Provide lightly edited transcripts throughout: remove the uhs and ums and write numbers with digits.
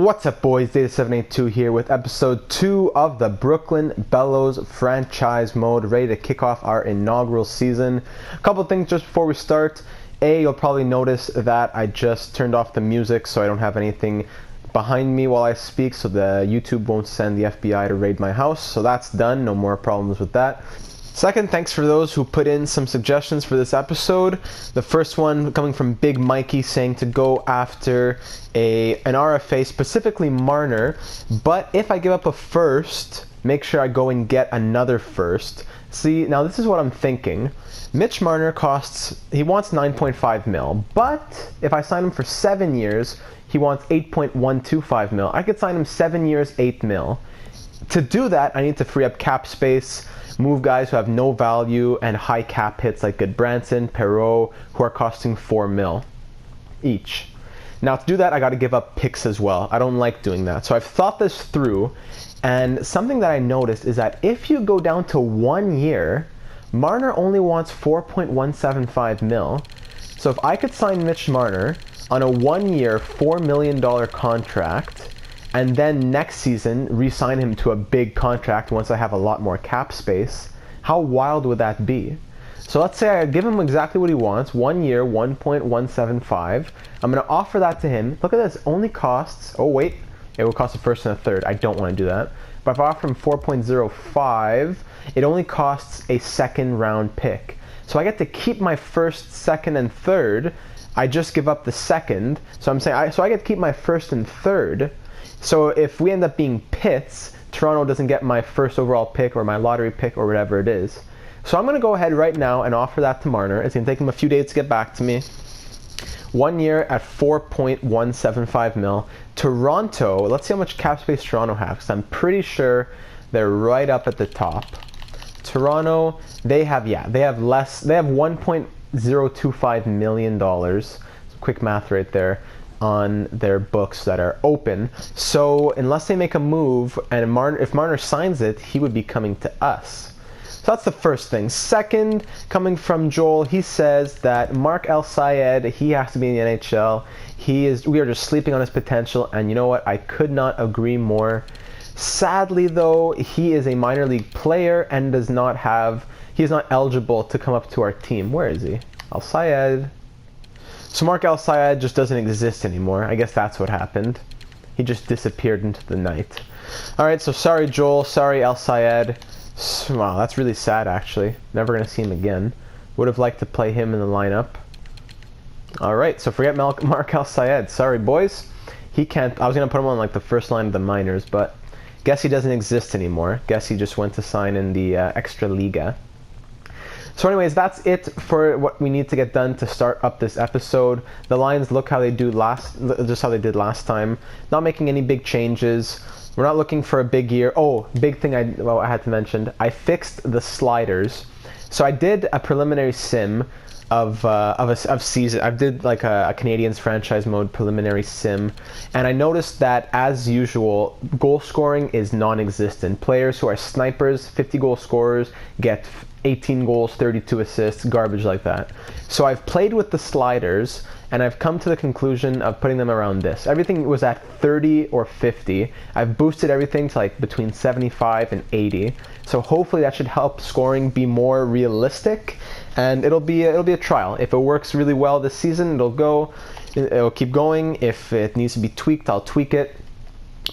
What's up, boys? Data782 here with episode 2 of the Brooklyn Bellos franchise mode, ready to kick off our inaugural season. A couple things just before we start. You'll probably notice that I just turned off the music so I don't have anything behind me while I speak, so the YouTube won't send the FBI to raid my house. So that's done, no more problems with that. Second, thanks for those who put in some suggestions for this episode. The first one coming from Big Mikey saying to go after an RFA, specifically Marner, but if I give up a first, make sure I go and get another first. See, now this is what I'm thinking. Mitch Marner he wants 9.5 mil, but if I sign him for 7 years, he wants 8.125 mil. I could sign him 7 years, 8 mil. To do that, I need to free up cap space, move guys who have no value and high cap hits like Goodbranson, Perreault, who are costing 4 mil each. Now to do that, I got to give up picks as well. I don't like doing that. So I've thought this through, and something that I noticed is that if you go down to 1 year, Marner only wants 4.175 mil. So if I could sign Mitch Marner on a 1 year, $4 million contract, and then next season re-sign him to a big contract once I have a lot more cap space, how wild would that be? So let's say I give him exactly what he wants, 1 year, 1.175. I'm going to offer that to him. Look at this, only costs, oh wait, it will cost a first and a third. I don't want to do that. But if I offer him 4.05, it only costs a second round pick. So I get to keep my first, second, and third. I just give up the second. So I'm saying, I get to keep my first and third. So if we end up being pits, Toronto doesn't get my first overall pick or my lottery pick or whatever it is. So I'm going to go ahead right now and offer that to Marner. It's going to take him a few days to get back to me. 1 year at 4.175 mil. Toronto, let's see how much cap space Toronto has, because I'm pretty sure they're right up at the top. Toronto, they have less. They have $1.025 million. Quick math right there on their books that are open. So unless they make a move, and if Marner signs it, he would be coming to us. So that's the first thing. Second, coming from Joel, he says that Mark El Sayed, he has to be in the NHL. We are just sleeping on his potential, and you know what? I could not agree more. Sadly, though, he is a minor league player and he is not eligible to come up to our team. Where is he? El Sayed. So Mark El Sayed just doesn't exist anymore. I guess that's what happened. He just disappeared into the night. Alright, so sorry Joel, sorry El Sayed. Wow, that's really sad actually. Never going to see him again. Would have liked to play him in the lineup. Alright, so forget Mark El Sayed. Sorry boys. He can't. I was going to put him on like the first line of the minors, but guess he doesn't exist anymore. Guess he just went to sign in the Extra Liga. So anyways, that's it for what we need to get done to start up this episode. The Lions look how they did last time. Not making any big changes. We're not looking for a big year. Oh, big thing I had to mention. I fixed the sliders. So I did a preliminary sim of season. I did like a Canadians franchise mode preliminary sim, and I noticed that as usual, goal scoring is non-existent. Players who are snipers, 50 goal scorers, get 18 goals, 32 assists, garbage like that. So I've played with the sliders, and I've come to the conclusion of putting them around this. Everything was at 30 or 50. I've boosted everything to like between 75 and 80. So hopefully that should help scoring be more realistic, and it'll be a trial. If it works really well this season, it'll keep going. If it needs to be tweaked, I'll tweak it,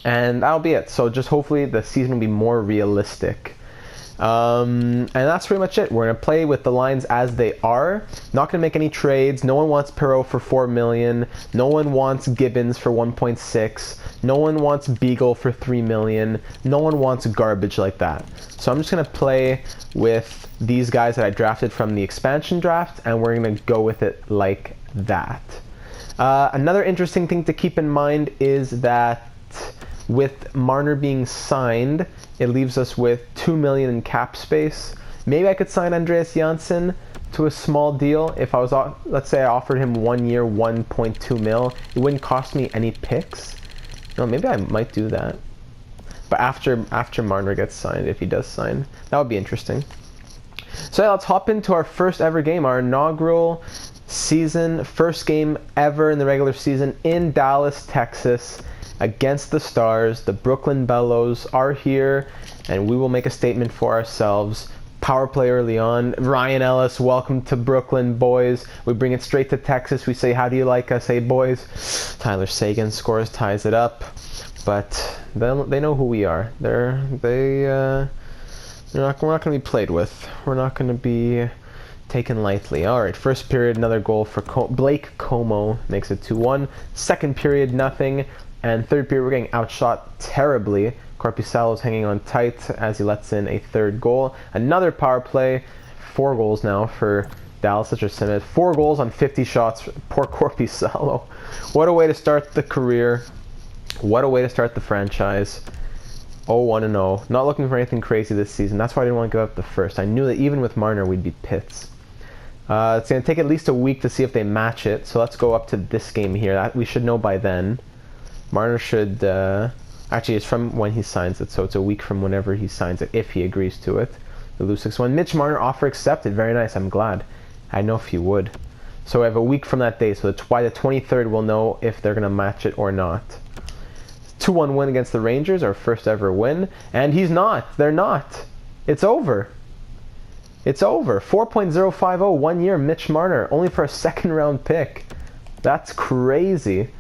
and that'll be it. So just hopefully the season will be more realistic. And that's pretty much it. We're going to play with the lines as they are. Not going to make any trades. No one wants Perreault for 4 million. No one wants Gibbons for 1.6. No one wants Beagle for 3 million. No one wants garbage like that. So I'm just going to play with these guys that I drafted from the expansion draft, and we're going to go with it like that. Another interesting thing to keep in mind is that with Marner being signed, it leaves us with 2 million in cap space. Maybe I could sign Andreas Janssen to a small deal. If I was, let's say I offered him 1 year, 1.2 mil, it wouldn't cost me any picks. No, maybe I might do that. But after Marner gets signed, if he does sign, that would be interesting. So yeah, let's hop into our first ever game, our inaugural season. First game ever in the regular season in Dallas, Texas, against the Stars. The Brooklyn Bellos are here, and we will make a statement for ourselves. Power play early on. Ryan Ellis, welcome to Brooklyn, boys. We bring it straight to Texas. We say, how do you like us, hey, boys? Tyler Seguin scores, ties it up. But they know who we are. We're not going to be played with. We're not going to be taken lightly. All right, first period, another goal for Blake Como, makes it 2-1. Second period, nothing. And third period, we're getting outshot terribly. Korpisalo's hanging on tight as he lets in a third goal. Another power play. 4 goals now for Dallas. Such a simid. 4 goals on 50 shots. Poor Korpisalo. What a way to start the career. What a way to start the franchise. 0-1-0. Not looking for anything crazy this season. That's why I didn't want to give up the first. I knew that even with Marner, we'd be pits. It's going to take at least a week to see if they match it. So let's go up to this game here. We should know by then. Marner should... actually, it's from when he signs it. So it's a week from whenever he signs it, if he agrees to it. We lose 6-1. Mitch Marner, offer accepted. Very nice. I'm glad. I know if he would. So we have a week from that day. So by the 23rd, we'll know if they're going to match it or not. 2-1 win against the Rangers, our first ever win. And he's not. They're not. It's over. It's over. 4.050, 1 year, Mitch Marner, only for a second round pick. That's crazy.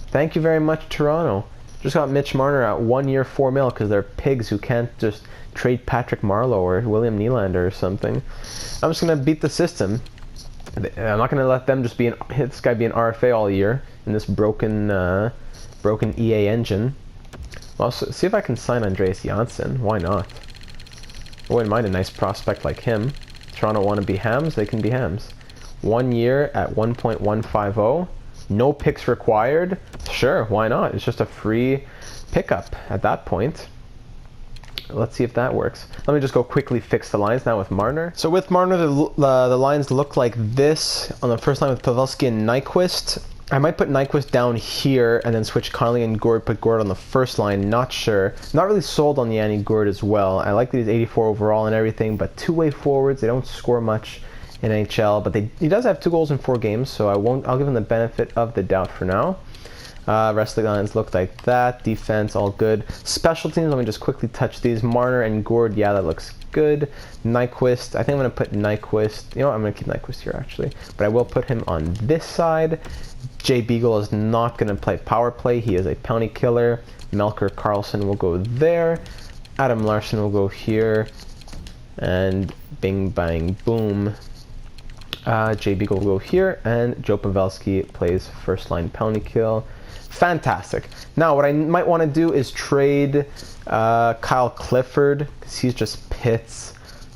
Thank you very much, Toronto. Just got Mitch Marner at 1 year, $4 million because they're pigs who can't just trade Patrick Marleau or William Nylander or something. I'm just going to beat the system. I'm not going to let them just be this guy be an RFA all year in this broken EA engine. Well, see if I can sign Andreas Janssen. Why not? I wouldn't mind a nice prospect like him. Toronto want to be hams? They can be hams. 1 year at 1.150. No picks required. Sure, why not? It's just a free pickup at that point. Let's see if that works. Let me just go quickly fix the lines now with Marner. So with Marner, the lines look like this. On the first line with Pavelski and Nyquist. I might put Nyquist down here and then switch Connolly and Gourde, put Gourde on the first line. Not sure. Not really sold on Yanni Gourde as well. I like that he's 84 overall and everything, but two-way forwards, they don't score much in NHL, but he does have 2 goals in 4 games, so I'll give him the benefit of the doubt for now. Rest of the lines look like that. Defense, all good. Special teams, let me just quickly touch these. Marner and Gourde, yeah, that looks good. Nyquist, I think I'm going to put Nyquist. You know what, I'm going to keep Nyquist here, actually. But I will put him on this side. Jay Beagle is not going to play power play. He is a penalty killer. Melker Carlson will go there. Adam Larson will go here. And bing, bang, boom. Jay Beagle will go here. And Joe Pavelski plays first line penalty kill. Fantastic. Now, what I might want to do is trade Kyle Clifford, because he's just pits.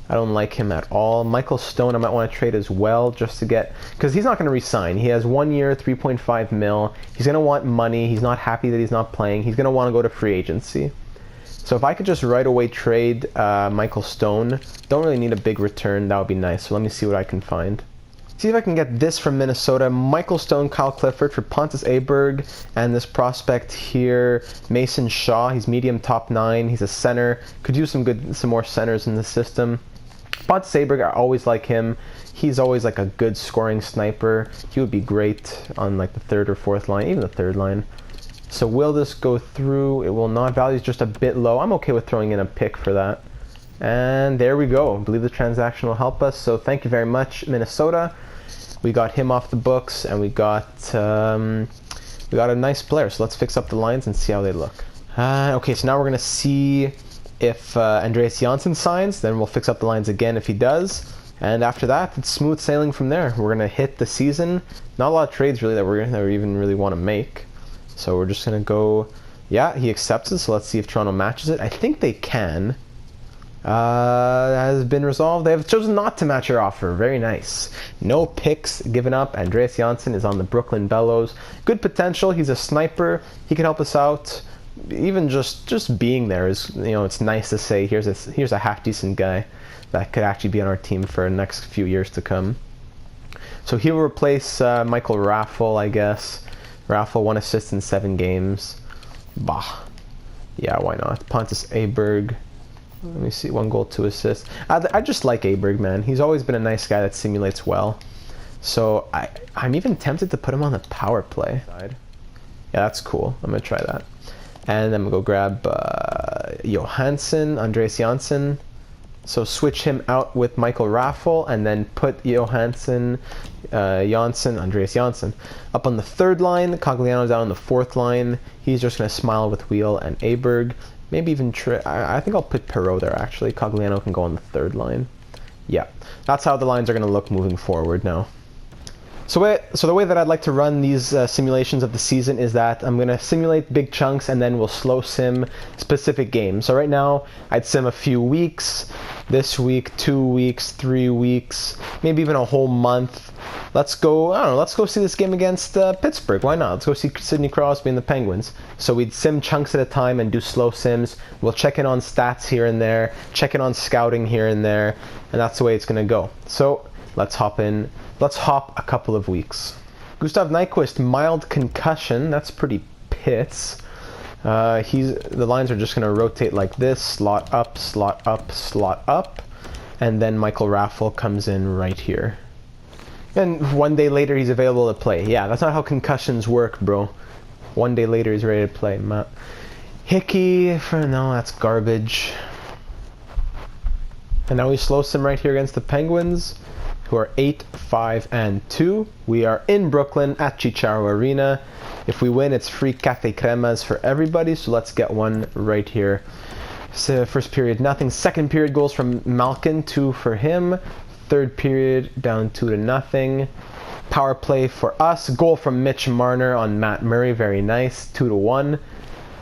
I don't like him at all. Michael Stone, I might want to trade as well, just to get... Because he's not going to resign. He has 1 year, 3.5 mil. He's going to want money. He's not happy that he's not playing. He's going to want to go to free agency. So if I could just right away trade Michael Stone, don't really need a big return. That would be nice. So let me see what I can find. See if I can get this from Minnesota. Michael Stone, Kyle Clifford for Pontus Aberg, and this prospect here, Mason Shaw. He's medium top 9. He's a center. Could use some more centers in the system. Pontus Aberg, I always like him. He's always like a good scoring sniper. He would be great on like the 3rd or 4th line, even the 3rd line. So will this go through? It will not. Value's just a bit low. I'm okay with throwing in a pick for that. And there we go. I believe the transaction will help us. So thank you very much, Minnesota. We got him off the books, and we got a nice player. So let's fix up the lines and see how they look. Okay, so now we're gonna see if Andreas Janssen signs. Then we'll fix up the lines again if he does. And after that, it's smooth sailing from there. We're gonna hit the season. Not a lot of trades really that we even really want to make. So we're just gonna go. Yeah, he accepts it. So let's see if Toronto matches it. I think they can. Has been resolved. They have chosen not to match your offer. Very nice. No picks given up. Andreas Janssen is on the Brooklyn Bellows. Good potential. He's a sniper. He could help us out. Even just being there is, it's nice to say here's a half decent guy that could actually be on our team for the next few years to come. So he'll replace Michael Raffle, I guess. Raffle 1 assist in 7 games. Bah. Yeah, why not? Pontus Aberg. Let me see, 1 goal, 2 assists. I just like Aberg, man. He's always been a nice guy that simulates well. So I'm even tempted to put him on the power play side. Yeah, that's cool. I'm gonna try that. And I'm gonna go grab Andreas Janssen. So switch him out with Michael Raffel, and then put Janssen, Andreas Janssen up on the third line. Cogliano's down on the fourth line. He's just gonna smile with Wheel and Aberg. Maybe even I think I'll put Perreault there actually. Cogliano can go on the third line. Yeah, that's how the lines are gonna look moving forward now. So the way that I'd like to run these simulations of the season is that I'm going to simulate big chunks and then we'll slow sim specific games. So right now I'd sim a few weeks, this week, 2 weeks, 3 weeks, maybe even a whole month. Let's go, I don't know, let's go see this game against Pittsburgh. Why not? Let's go see Sidney Crosby and the Penguins. So we'd sim chunks at a time and do slow sims. We'll check in on stats here and there, check in on scouting here and there, and that's the way it's going to go. So let's hop in. Let's hop a couple of weeks. Gustav Nyquist, mild concussion. That's pretty pits. The lines are just going to rotate like this. Slot up, slot up, slot up. And then Michael Raffel comes in right here. And 1 day later he's available to play. Yeah, that's not how concussions work, bro. 1 day later he's ready to play. Hickey, no, that's garbage. And now we slow sim right here against the Penguins, who are 8-5-2. We are in Brooklyn at Chicharo Arena. If we win, it's free cafe cremas for everybody, so let's get one right here. So first period, nothing. Second period, goals from Malkin, 2 for him. Third period, down 2-0. Power play for us. Goal from Mitch Marner on Matt Murray, very nice, 2-1.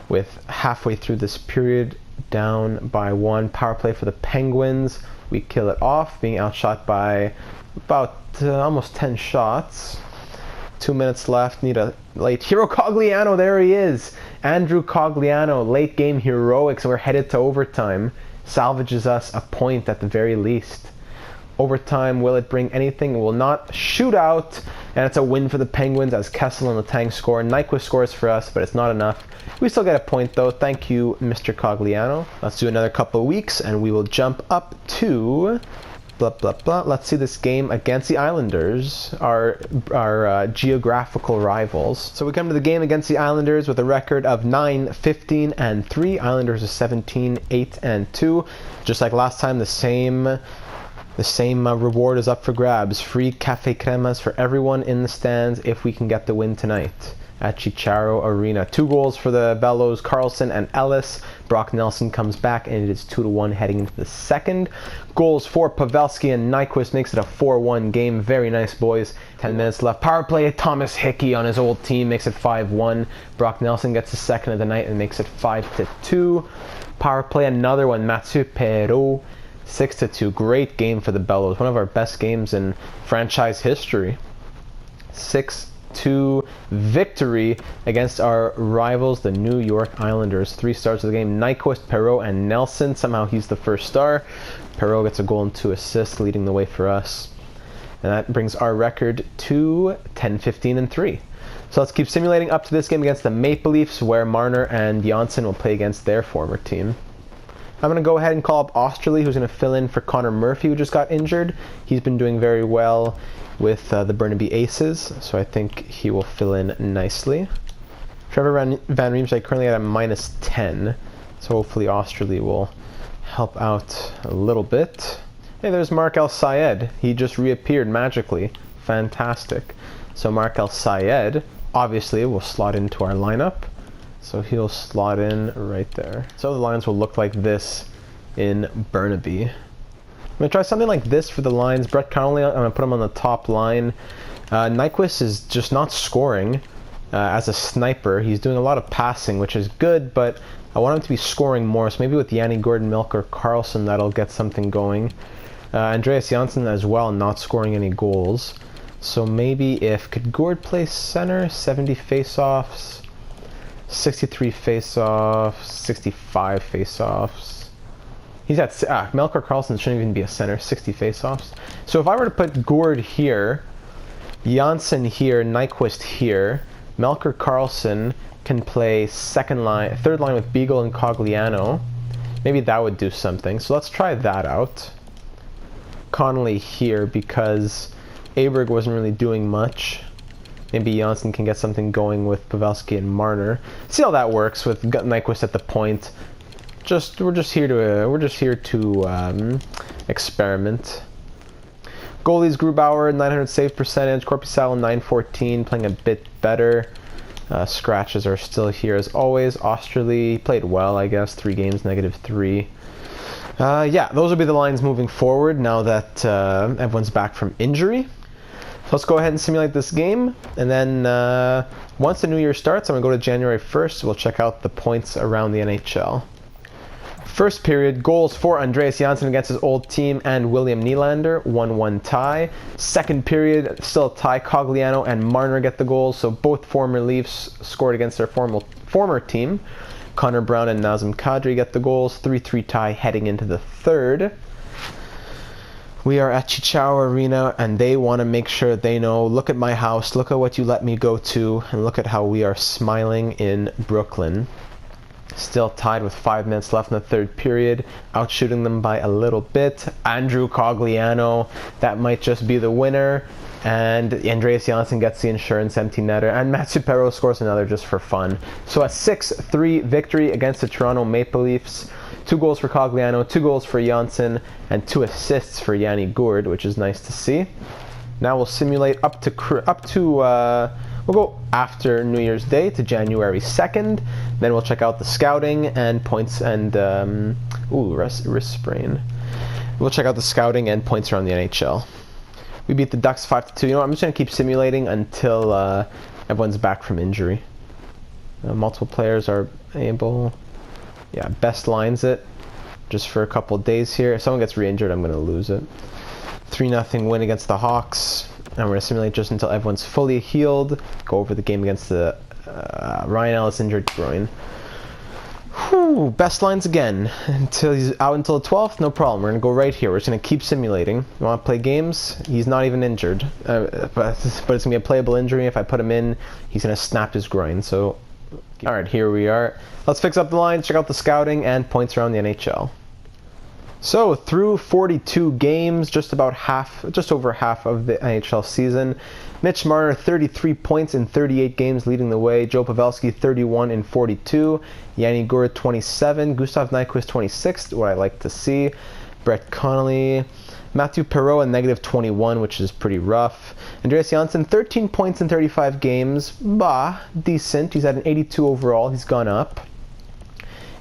With halfway through this period, down by 1. Power play for the Penguins. We kill it off, being outshot by about almost 10 shots. 2 minutes left. Need a late hero. Cogliano, there he is. Andrew Cogliano, late game heroics. We're headed to overtime. Salvages us a point at the very least. Overtime, will it bring anything? It will not. Shootout, and it's a win for the Penguins as Kessel and Letang score. Nyquist scores for us, but it's not enough. We still get a point though. Thank you, Mr. Cogliano. Let's do another couple of weeks, and we will jump up to blah blah blah. Let's see this game against the Islanders, our geographical rivals. So we come to the game against the Islanders with a record of 9-15-3. Islanders are 17-8-2. Just like last time, the same reward is up for grabs. Free cafe cremas for everyone in the stands if we can get the win tonight at Chicharo Arena. 2 goals for the Bellos, Carlson and Ellis. Brock Nelson comes back, and it is 2-1 heading into the second. Goals for Pavelski and Nyquist makes it a 4-1 game. Very nice, boys. 10 minutes left. Power play. Thomas Hickey on his old team makes it 5-1. Brock Nelson gets the second of the night and makes it 5-2. Power play, another one. Mathieu Perreault, 6-2. Great game for the Bellows. One of our best games in franchise history. 6-2 victory against our rivals, the New York Islanders. 3 stars of the game. Nyquist, Perreault, and Nelson. Somehow he's the first star. Perreault gets a goal and 2 assists, leading the way for us. And that brings our record to 10-15-3. So let's keep simulating up to this game against the Maple Leafs, where Marner and Janssen will play against their former team. I'm going to go ahead and call up Osterley, who's going to fill in for Connor Murphy, who just got injured. He's been doing very well with the Burnaby Aces, so I think he will fill in nicely. Trevor Van Riemsdyk currently at a -10, so hopefully Osterley will help out a little bit. Hey, there's Mark El Sayed. He just reappeared magically. Fantastic. So Mark El Sayed obviously will slot into our lineup. So he'll slot in right there. So the lines will look like this in Burnaby. I'm going to try something like this for the lines. Brett Connolly, I'm going to put him on the top line. Nyquist is just not scoring as a sniper. He's doing a lot of passing, which is good, but I want him to be scoring more. So maybe with Yanni Gordon, Milker, Carlson, that'll get something going. Andreas Janssen as well, not scoring any goals. So maybe could Gord play center? 70 face-offs. 63 face-offs, 65 face-offs. He's at Melker Carlson shouldn't even be a center. 60 face-offs. So if I were to put Gord here, Janssen here, Nyquist here, Melker Carlson can play third line with Beagle and Cogliano. Maybe that would do something. So let's try that out. Connolly here because Aberg wasn't really doing much. Maybe Janssen can get something going with Pavelski and Marner. See how that works with Nyquist at the point. We're just here to experiment. Goalies: Grubauer 900 save percentage, Korpisalo 914, playing a bit better. Scratches are still here as always. Osterley played well, I guess. 3 games, -3. Yeah, those will be the lines moving forward now that everyone's back from injury. So let's go ahead and simulate this game, and then once the new year starts, I'm going to go to January 1st. We'll check out the points around the NHL. First period, goals for Andreas Janssen against his old team and William Nylander, 1-1 tie. Second period, still a tie. Cogliano and Marner get the goals, so both former Leafs scored against their former team. Connor Brown and Nazem Kadri get the goals, 3-3 tie heading into the third. We are at Chichau Arena, and they want to make sure they know, look at my house, look at what you let me go to, and look at how we are smiling in Brooklyn. Still tied with 5 minutes left in the third period, outshooting them by a little bit. Andrew Cogliano, that might just be the winner, and Andreas Janssen gets the insurance empty netter, and Mathieu Perreault scores another just for fun. So a 6-3 victory against the Toronto Maple Leafs. 2 goals for Cogliano, 2 goals for Janssen, and 2 assists for Yanni Gourde, which is nice to see. Now we'll simulate we'll go after New Year's Day to January 2nd. Then we'll check out the scouting and points and wrist sprain. We'll check out the scouting and points around the NHL. We beat the Ducks 5-2. You know what? I'm just gonna keep simulating until everyone's back from injury. Multiple players are able. Yeah, best lines it just for a couple days here. If someone gets re-injured, I'm gonna lose it. 3-0 win against the Hawks. And we're going to simulate just until everyone's fully healed. Go over the game against the Ryan Ellis injured groin. Whew, best lines again. Until he's out until the 12th, no problem. We're going to go right here. We're just going to keep simulating. You want to play games? He's not even injured. But it's going to be a playable injury. If I put him in, he's going to snap his groin. So, alright, here we are. Let's fix up the lines, check out the scouting, and points around the NHL. So through 42 games, just over half of the NHL season, Mitch Marner 33 points in 38 games leading the way, Joe Pavelski 31 in 42, Yanni Gourde 27, Gustav Nyquist 26, what I like to see, Brett Connolly, Mathieu Perreault a -21, which is pretty rough, Andreas Janssen 13 points in 35 games, decent, he's at an 82 overall, he's gone up.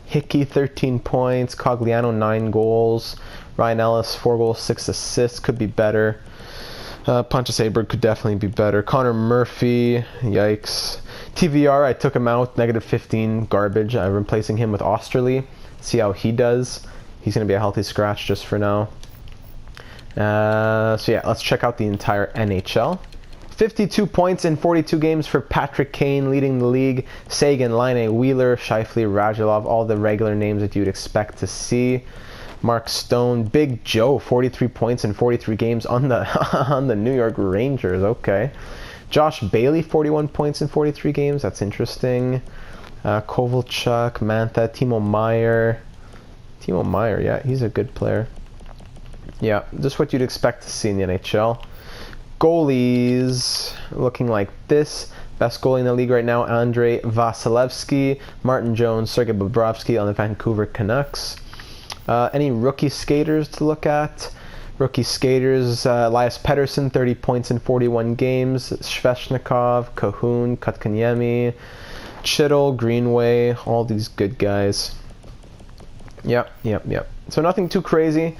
Hickey 13 points, Cogliano 9 goals, Ryan Ellis 4 goals, 6 assists, could be better. Pontus Aberg could definitely be better. Connor Murphy, yikes. TVR, I took him out, -15, garbage. I'm replacing him with Osterley. See how he does. He's going to be a healthy scratch just for now. So yeah, let's check out the entire NHL. 52 points in 42 games for Patrick Kane, leading the league. Sagan, Laine, Wheeler, Scheifele, Radulov, all the regular names that you'd expect to see. Mark Stone, Big Joe, 43 points in 43 games on the on the New York Rangers. Okay. Josh Bailey, 41 points in 43 games. That's interesting. Kovalchuk, Mantha, Timo Meier. Timo Meier, yeah, he's a good player. Yeah, just what you'd expect to see in the NHL. Goalies looking like this. Best goalie in the league right now, Andrei Vasilevsky, Martin Jones, Sergei Bobrovsky on the Vancouver Canucks. Any rookie skaters to look at? Rookie skaters, Elias Pettersson, 30 points in 41 games. Sveshnikov, Cahoon, Kotkaniemi, Chittle, Greenway, all these good guys. Yep. So nothing too crazy.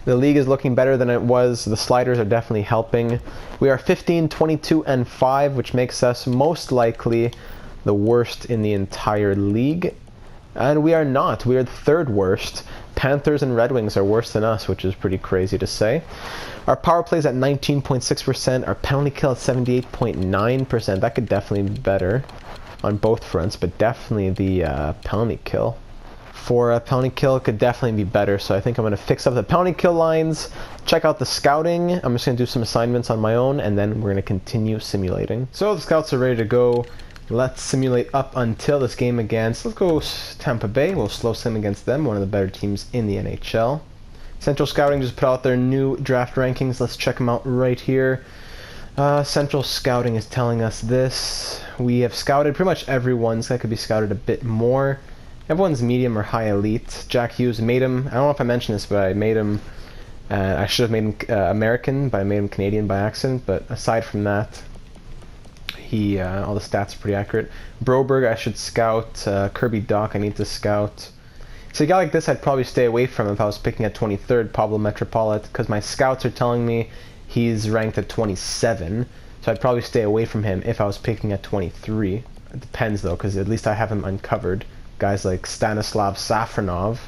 The league is looking better than it was. The sliders are definitely helping. We are 15, 22, and 5, which makes us most likely the worst in the entire league. And we are not. We are the 3rd worst. Panthers and Red Wings are worse than us, which is pretty crazy to say. Our power play is at 19.6%. Our penalty kill at 78.9%. That could definitely be better on both fronts, but definitely the penalty kill. For a penalty kill, it could definitely be better, so I think I'm going to fix up the penalty kill lines, check out the scouting. I'm just going to do some assignments on my own, and then we're going to continue simulating. So the scouts are ready to go. Let's simulate up until this game against, let's go Tampa Bay. We'll slow sim against them, one of the better teams in the NHL. Central Scouting just put out their new draft rankings. Let's check them out right here. Central Scouting is telling us this. We have scouted pretty much everyone, so that could be scouted a bit more. Everyone's medium or high elite. Jack Hughes made him, I don't know if I mentioned this, but I made him, I should have made him American, but I made him Canadian by accident. But aside from that, all the stats are pretty accurate. Broberg, I should scout. Kirby Doc, I need to scout. So a guy like this, I'd probably stay away from if I was picking at 23rd, Pablo Metropolit, because my scouts are telling me he's ranked at 27. So I'd probably stay away from him if I was picking at 23. It depends though, because at least I have him uncovered. Guys like Stanislav Safronov,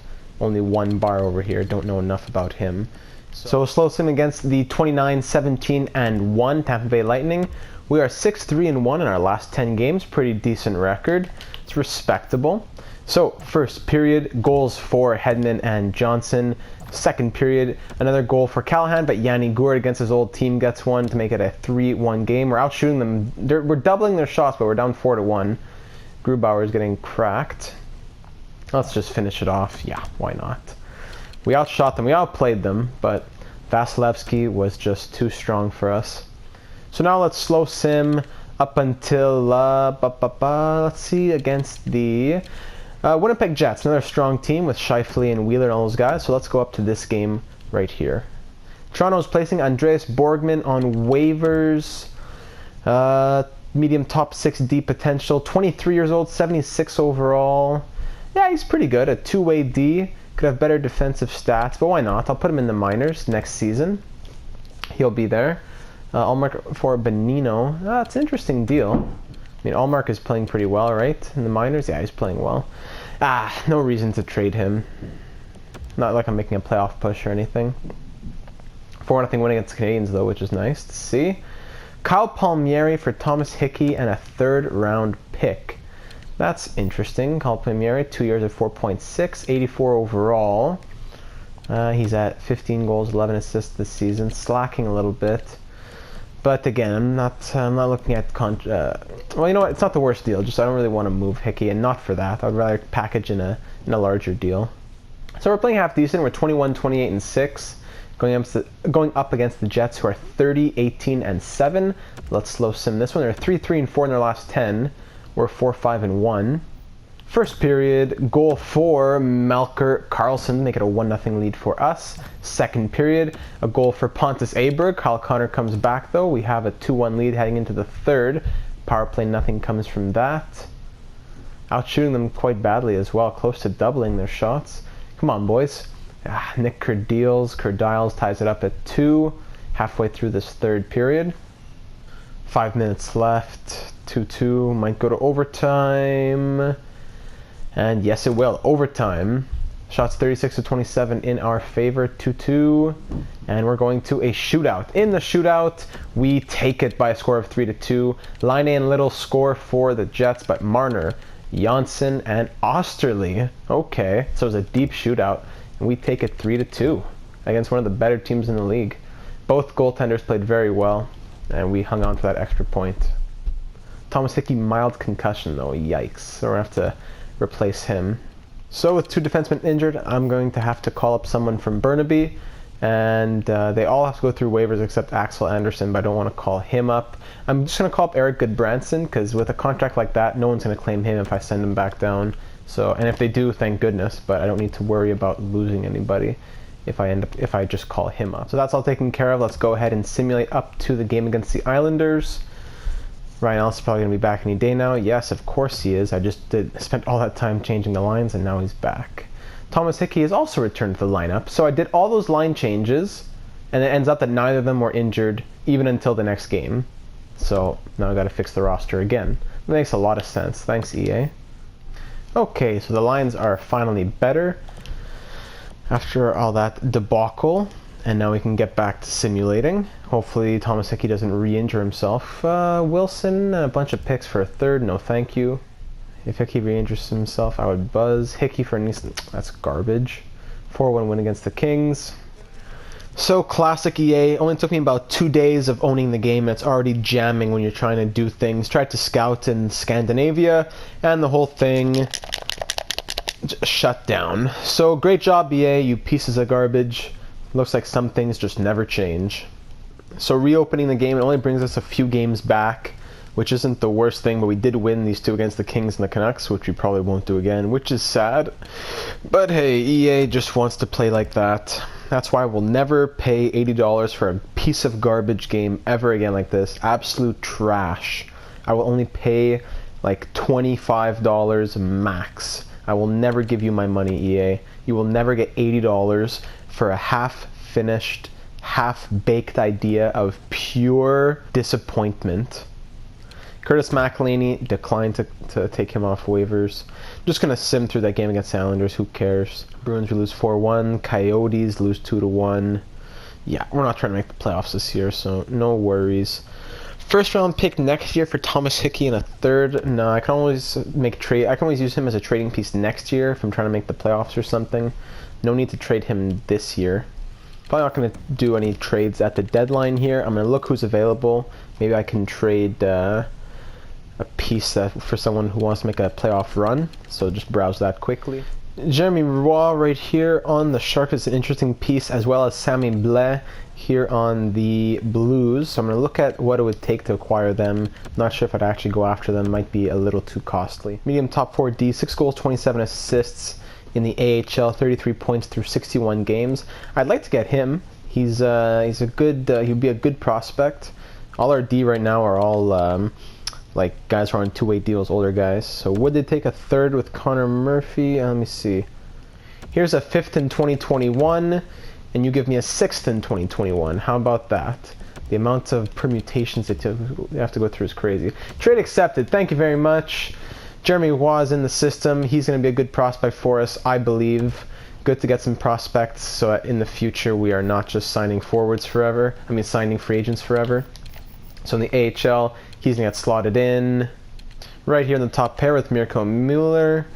only 1 bar over here, don't know enough about him. So slow sim against the 29-17-1 Tampa Bay Lightning. We are 6-3-1 in our last 10 games, pretty decent record. It's respectable. So first period, goals for Hedman and Johnson. Second period, another goal for Callahan, but Yanni Gourde against his old team gets one to make it a 3-1 game. We're outshooting them. We're doubling their shots, but we're down 4-1. Grubauer is getting cracked. Let's just finish it off. Yeah, why not? We outshot them. We outplayed them, but Vasilevsky was just too strong for us. So now let's slow sim up until, let's see, against the Winnipeg Jets. Another strong team with Scheifele and Wheeler and all those guys. So let's go up to this game right here. Toronto's placing Andreas Borgman on waivers. Medium top 6D potential. 23 years old, 76 overall. Yeah, he's pretty good. A two-way D. Could have better defensive stats, but why not? I'll put him in the minors next season. He'll be there. Allmark for Benino. It's an interesting deal. I mean, Allmark is playing pretty well, right? In the minors? Yeah, he's playing well. No reason to trade him. Not like I'm making a playoff push or anything. 4-0 win against the Canadians, though, which is nice to see. Kyle Palmieri for Thomas Hickey and a 3rd-round pick. That's interesting. Kyle Palmieri, 2 years at 4.6, 84 overall. He's at 15 goals, 11 assists this season, slacking a little bit. But again, I'm not looking at well, you know what? It's not the worst deal. Just I don't really want to move Hickey, and not for that. I'd rather package in a larger deal. So we're playing half decent. We're 21, 28, and 6, going up against the Jets, who are 30, 18, and 7. Let's slow sim this one. They're 3, 3, and 4 in their last 10. We're 4, 5, and 1. First period, goal for Melker Karlsson, make it a 1-0 lead for us. Second period, a goal for Pontus Aberg. Kyle Connor comes back though. We have a 2-1 lead heading into the third. Power play, nothing comes from that. Outshooting them quite badly as well, close to doubling their shots. Come on, boys. Nick Kurdiles ties it up at 2, halfway through this third period. 5 minutes left, 2-2, might go to overtime. And yes, it will. Overtime. Shots 36-27 in our favor, 2-2. And we're going to a shootout. In the shootout, we take it by a score of 3-2. Line and Little score for the Jets, but Marner, Janssen, and Osterley. Okay, so it's a deep shootout. And we take it 3-2 against one of the better teams in the league. Both goaltenders played very well, and we hung on for that extra point. Thomas Hickey, mild concussion though. Yikes. So we're going to have to replace him. So with 2 defensemen injured, I'm going to have to call up someone from Burnaby, and they all have to go through waivers except Axel Anderson, but I don't want to call him up. I'm just going to call up Eric Goodbranson, because with a contract like that, no one's going to claim him if I send him back down. So, and if they do, thank goodness, but I don't need to worry about losing anybody if I just call him up. So that's all taken care of. Let's go ahead and simulate up to the game against the Islanders. Ryan Ellis is probably going to be back any day now. Yes, of course he is. I just spent all that time changing the lines, and now he's back. Thomas Hickey has also returned to the lineup. So I did all those line changes, and it ends up that neither of them were injured even until the next game. So now I got to fix the roster again. That makes a lot of sense. Thanks, EA. Okay, so the lines are finally better after all that debacle. And now we can get back to simulating. Hopefully Thomas Hickey doesn't re-injure himself. Wilson, a bunch of picks for a 3rd. No thank you. If Hickey re-injures himself, I would buzz. Hickey for Neeson. That's garbage. 4-1 win against the Kings. So classic EA. Only took me about 2 days of owning the game. It's already jamming when you're trying to do things. Tried to scout in Scandinavia, and the whole thing shut down. So great job, EA, you pieces of garbage. Looks like some things just never change. So reopening the game, it only brings us a few games back, which isn't the worst thing, but we did win these two against the Kings and the Canucks, which we probably won't do again, which is sad. But hey, EA just wants to play like that. That's why we'll never pay $80 for a piece of garbage game ever again like this. Absolute trash. I will only pay like $25 max. I will never give you my money, EA. You will never get $80 for a half-finished, half-baked idea of pure disappointment. Curtis McElhinney declined to take him off waivers. I'm just going to sim through that game against the Islanders. Who cares? Bruins we lose 4-1. Coyotes lose 2-1. Yeah, we're not trying to make the playoffs this year, so no worries. First round pick next year for Thomas Hickey and a third. No, I can always I can always use him as a trading piece next year if I'm trying to make the playoffs or something. No need to trade him this year. Probably not going to do any trades at the deadline here. I'm going to look who's available. Maybe I can trade a piece for someone who wants to make a playoff run. So just browse that quickly. Jeremy Roy right here on the Sharks is an interesting piece, as well as Sammy Blais here on the Blues. So I'm going to look at what it would take to acquire them. Not sure if I'd actually go after them. Might be a little too costly. Medium top 4D, 6 goals, 27 assists in the AHL, 33 points through 61 games. I'd like to get him. He's a good. He'd be a good prospect. All our D right now are all like guys who are on two-way deals, older guys. So would they take a third with Connor Murphy? Let me see. Here's a 5th in 2021, and you give me a 6th in 2021. How about that? The amount of permutations that you have to go through is crazy. Trade accepted. Thank you very much. Jeremy was in the system. He's going to be a good prospect for us, I believe. Good to get some prospects so that in the future we are not just signing forwards forever. I mean, signing free agents forever. So in the AHL, he's going to get slotted in right here in the top pair with Mirko Mueller.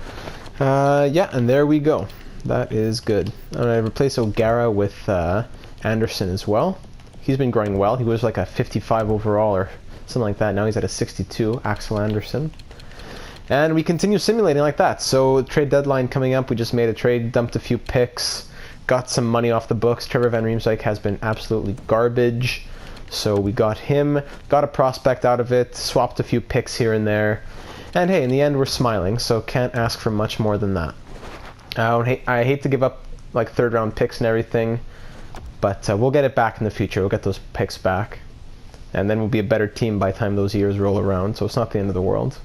Yeah, and there we go. That is good. I'm going to replace O'Gara with Anderson as well. He's been growing well. He was like a 55 overall or something like that. Now he's at a 62, Axel Anderson. And we continue simulating like that. So trade deadline coming up. We just made a trade, dumped a few picks, got some money off the books. Trevor Van Riemsdyk has been absolutely garbage. So we got him, got a prospect out of it, swapped a few picks here and there. And hey, in the end, we're smiling, so can't ask for much more than that. I hate to give up like third round picks and everything, but we'll get it back in the future. We'll get those picks back. And then we'll be a better team by the time those years roll around, so it's not the end of the world.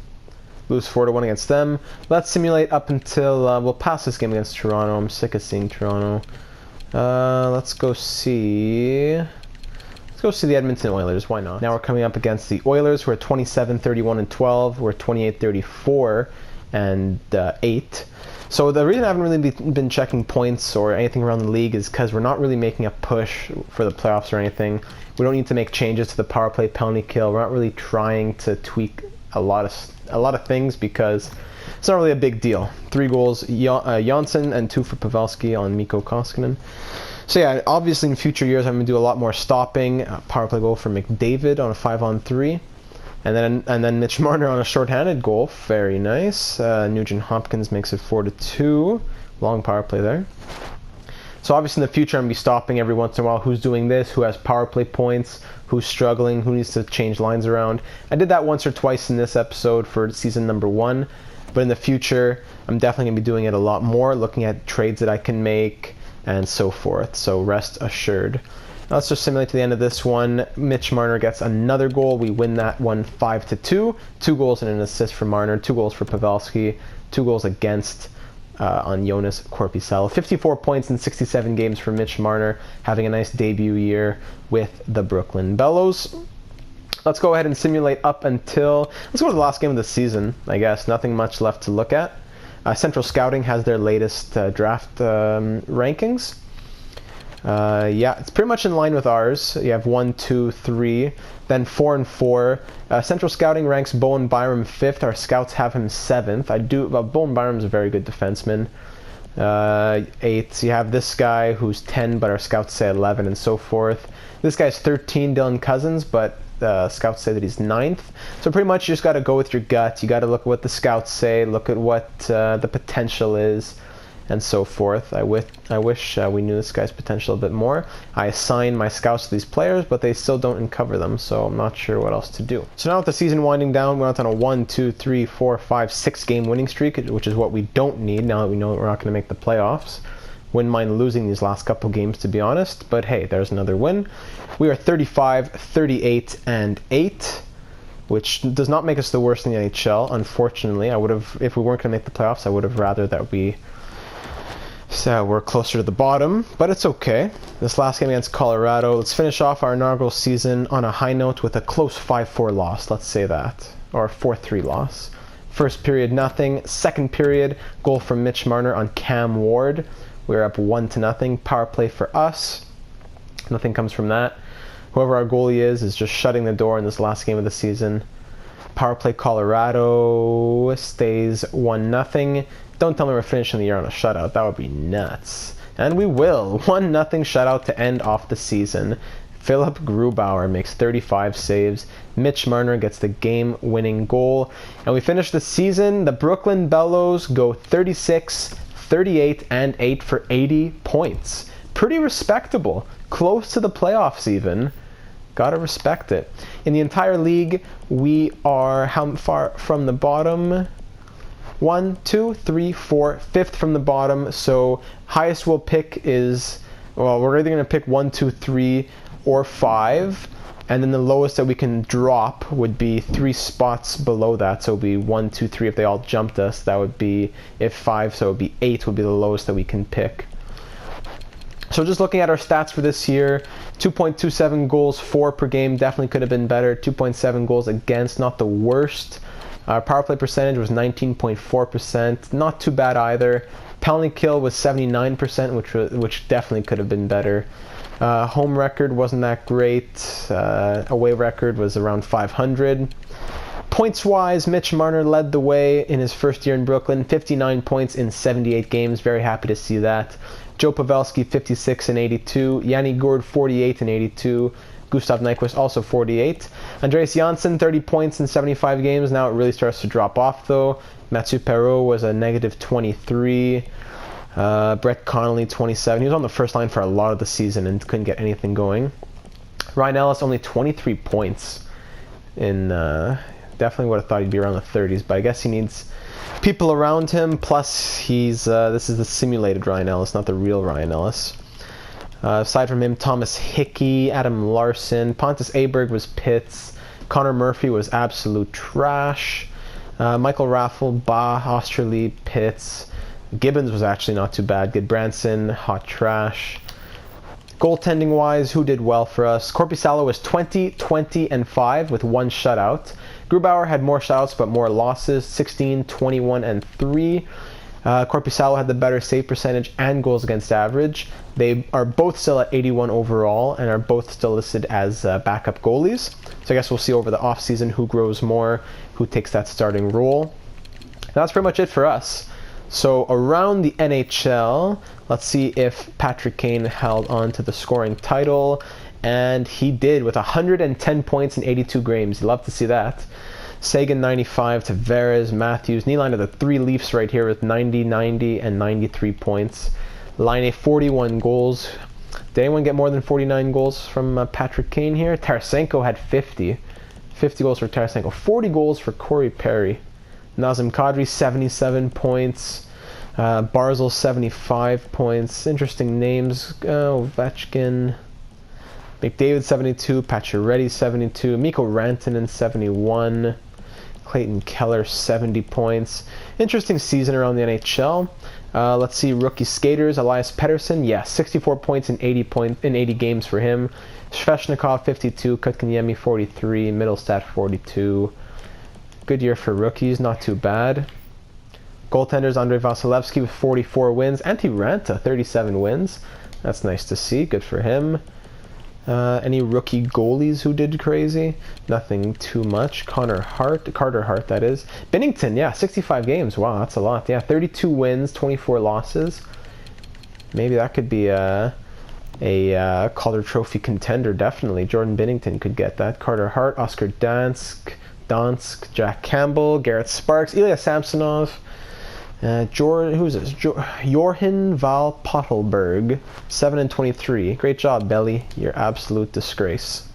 Lose 4-1 against them. Let's simulate up until we'll pass this game against Toronto. I'm sick of seeing Toronto. Let's go see the Edmonton Oilers. Why not? Now we're coming up against the Oilers, who are 27-31-12. We're 28-34 and 8. So the reason I haven't really been checking points or anything around the league is because we're not really making a push for the playoffs or anything. We don't need to make changes to the power play, penalty kill. We're not really trying to tweak a lot of things because it's not really a big deal. 3 goals Janssen and 2 for Pavelski on Mikko Koskinen. So yeah, obviously in future years I'm going to do a lot more stopping. Power play goal for McDavid on a 5-on-3. And then Mitch Marner on a shorthanded goal. Very nice. Nugent Hopkins makes it 4-2. Long power play there. So obviously in the future I'm going to be stopping every once in a while. Who's doing this? Who has power play points? Who's struggling? Who needs to change lines around? I did that once or twice in this episode for season number 1. But in the future I'm definitely going to be doing it a lot more. Looking at trades that I can make and so forth. So rest assured. Now let's just simulate to the end of this one. Mitch Marner gets another goal. We win that one 5-2. 2 goals and an assist for Marner. 2 goals for Pavelski. 2 goals against on Jonas Korpisalo. 54 points in 67 games for Mitch Marner, having a nice debut year with the Brooklyn Bellows. Let's go ahead and simulate up until, let's go to the last game of the season, I guess. Nothing much left to look at. Central Scouting has their latest draft rankings. Yeah, it's pretty much in line with ours. You have 1, 2, 3, then 4 and 4. Central Scouting ranks Bowen Byram 5th. Our scouts have him 7th. Bowen Byram's a very good defenseman. 8. You have this guy who's 10, but our scouts say 11, and so forth. This guy's 13, Dylan Cousins, but scouts say that he's 9th. So pretty much you just got to go with your gut. You got to look at what the scouts say, look at what the potential is, and so forth. I wish we knew this guy's potential a bit more. I assign my scouts to these players, but they still don't uncover them, so I'm not sure what else to do. So now with the season winding down, we went on a 1, 2, 3, 4, 5, 6 game winning streak, which is what we don't need now that we know that we're not going to make the playoffs. Wouldn't mind losing these last couple games, to be honest, but hey, there's another win. We are 35, 38, and 8. Which does not make us the worst in the NHL, unfortunately. I would have, if we weren't going to make the playoffs, I would have rather that we're closer to the bottom, but it's okay. This last game against Colorado, let's finish off our inaugural season on a high note with a close 5-4 loss, let's say that, or 4-3 loss. First period, nothing. Second period, goal from Mitch Marner on Cam Ward. We're up 1-0. Power play for us. Nothing comes from that. Whoever our goalie is just shutting the door in this last game of the season. Power play Colorado stays 1-0. Don't tell me we're finishing the year on a shutout. That would be nuts. And we will. 1-0 shutout to end off the season. Philip Grubauer makes 35 saves. Mitch Marner gets the game-winning goal. And we finish the season. The Brooklyn Bellos go 36, 38, and 8 for 80 points. Pretty respectable. Close to the playoffs even. Gotta respect it. In the entire league, we are how far from the bottom? 1, 2, 3, 4, 5th from the bottom. So highest we'll pick is, well, we're either going to pick 1, 2, 3, or 5. And then the lowest that we can drop would be 3 spots below that. So it would be 1, 2, 3 if they all jumped us. That would be, if 5, so it would be 8 would be the lowest that we can pick. So just looking at our stats for this year, 2.27 goals for per game, definitely could have been better. 2.7 goals against, not the worst. Our power play percentage was 19.4%, not too bad either. Penalty kill was 79%, which definitely could have been better. Home record wasn't that great. Away record was around 500. Points-wise, Mitch Marner led the way in his first year in Brooklyn, 59 points in 78 games. Very happy to see that. Joe Pavelski, 56 and 82. Yanni Gourde, 48 and 82. Gustav Nyquist, also 48. Andreas Janssen, 30 points in 75 games. Now it really starts to drop off, though. Mathieu Perreault was a negative 23. Brett Connolly, 27. He was on the first line for a lot of the season and couldn't get anything going. Ryan Ellis, only 23 points. Definitely would have thought he'd be around the 30s, but I guess he needs people around him. Plus, this is the simulated Ryan Ellis, not the real Ryan Ellis. Aside from him, Thomas Hickey, Adam Larson, Pontus Aberg was pits. Connor Murphy was absolute trash. Michael Raffle, Osterley, pits. Gibbons was actually not too bad. Goodbranson, hot trash. Goaltending-wise, who did well for us? Korpisalo was 20, 20, and 5 with 1 shutout. Grubauer had more shutouts but more losses, 16, 21, and 3. Korpisalo had the better save percentage and goals against average. They are both still at 81 overall and are both still listed as backup goalies. So I guess we'll see over the offseason who grows more, who takes that starting role. And that's pretty much it for us. So around the NHL, let's see if Patrick Kane held on to the scoring title. And he did with 110 points in 82 games. You love to see that. Sagan 95, Tavares, Matthews. Nylander, the 3 Leafs right here with 90, 90, and 93 points. Line A, 41 goals. Did anyone get more than 49 goals from Patrick Kane here? Tarasenko had 50. 50 goals for Tarasenko. 40 goals for Corey Perry. Nazem Kadri, 77 points. Barzal, 75 points. Interesting names. Ovechkin. McDavid, 72. Pacioretty, 72. Mikko Rantanen, 71. Clayton Keller, 70 points. Interesting season around the NHL. Let's see rookie skaters. Elias Pettersson, 64 points in 80 games for him. Svechnikov, 52. Kotkaniemi, 43. Middlestat, 42. Good year for rookies, not too bad. Goaltenders, Andrei Vasilevsky with 44 wins. Antti Ranta, 37 wins. That's nice to see. Good for him. Any rookie goalies who did crazy? Nothing too much. Carter Hart, that is. Binnington, 65 games. Wow, that's a lot. 32 wins, 24 losses. Maybe that could be a Calder Trophy contender, definitely. Jordan Binnington could get that. Carter Hart, Oscar Dansk, Jack Campbell, Garrett Sparks, Ilya Samsonov. Who's this? Johan Val Pottelberg, 7-23. Great job, Belly. You're absolute disgrace.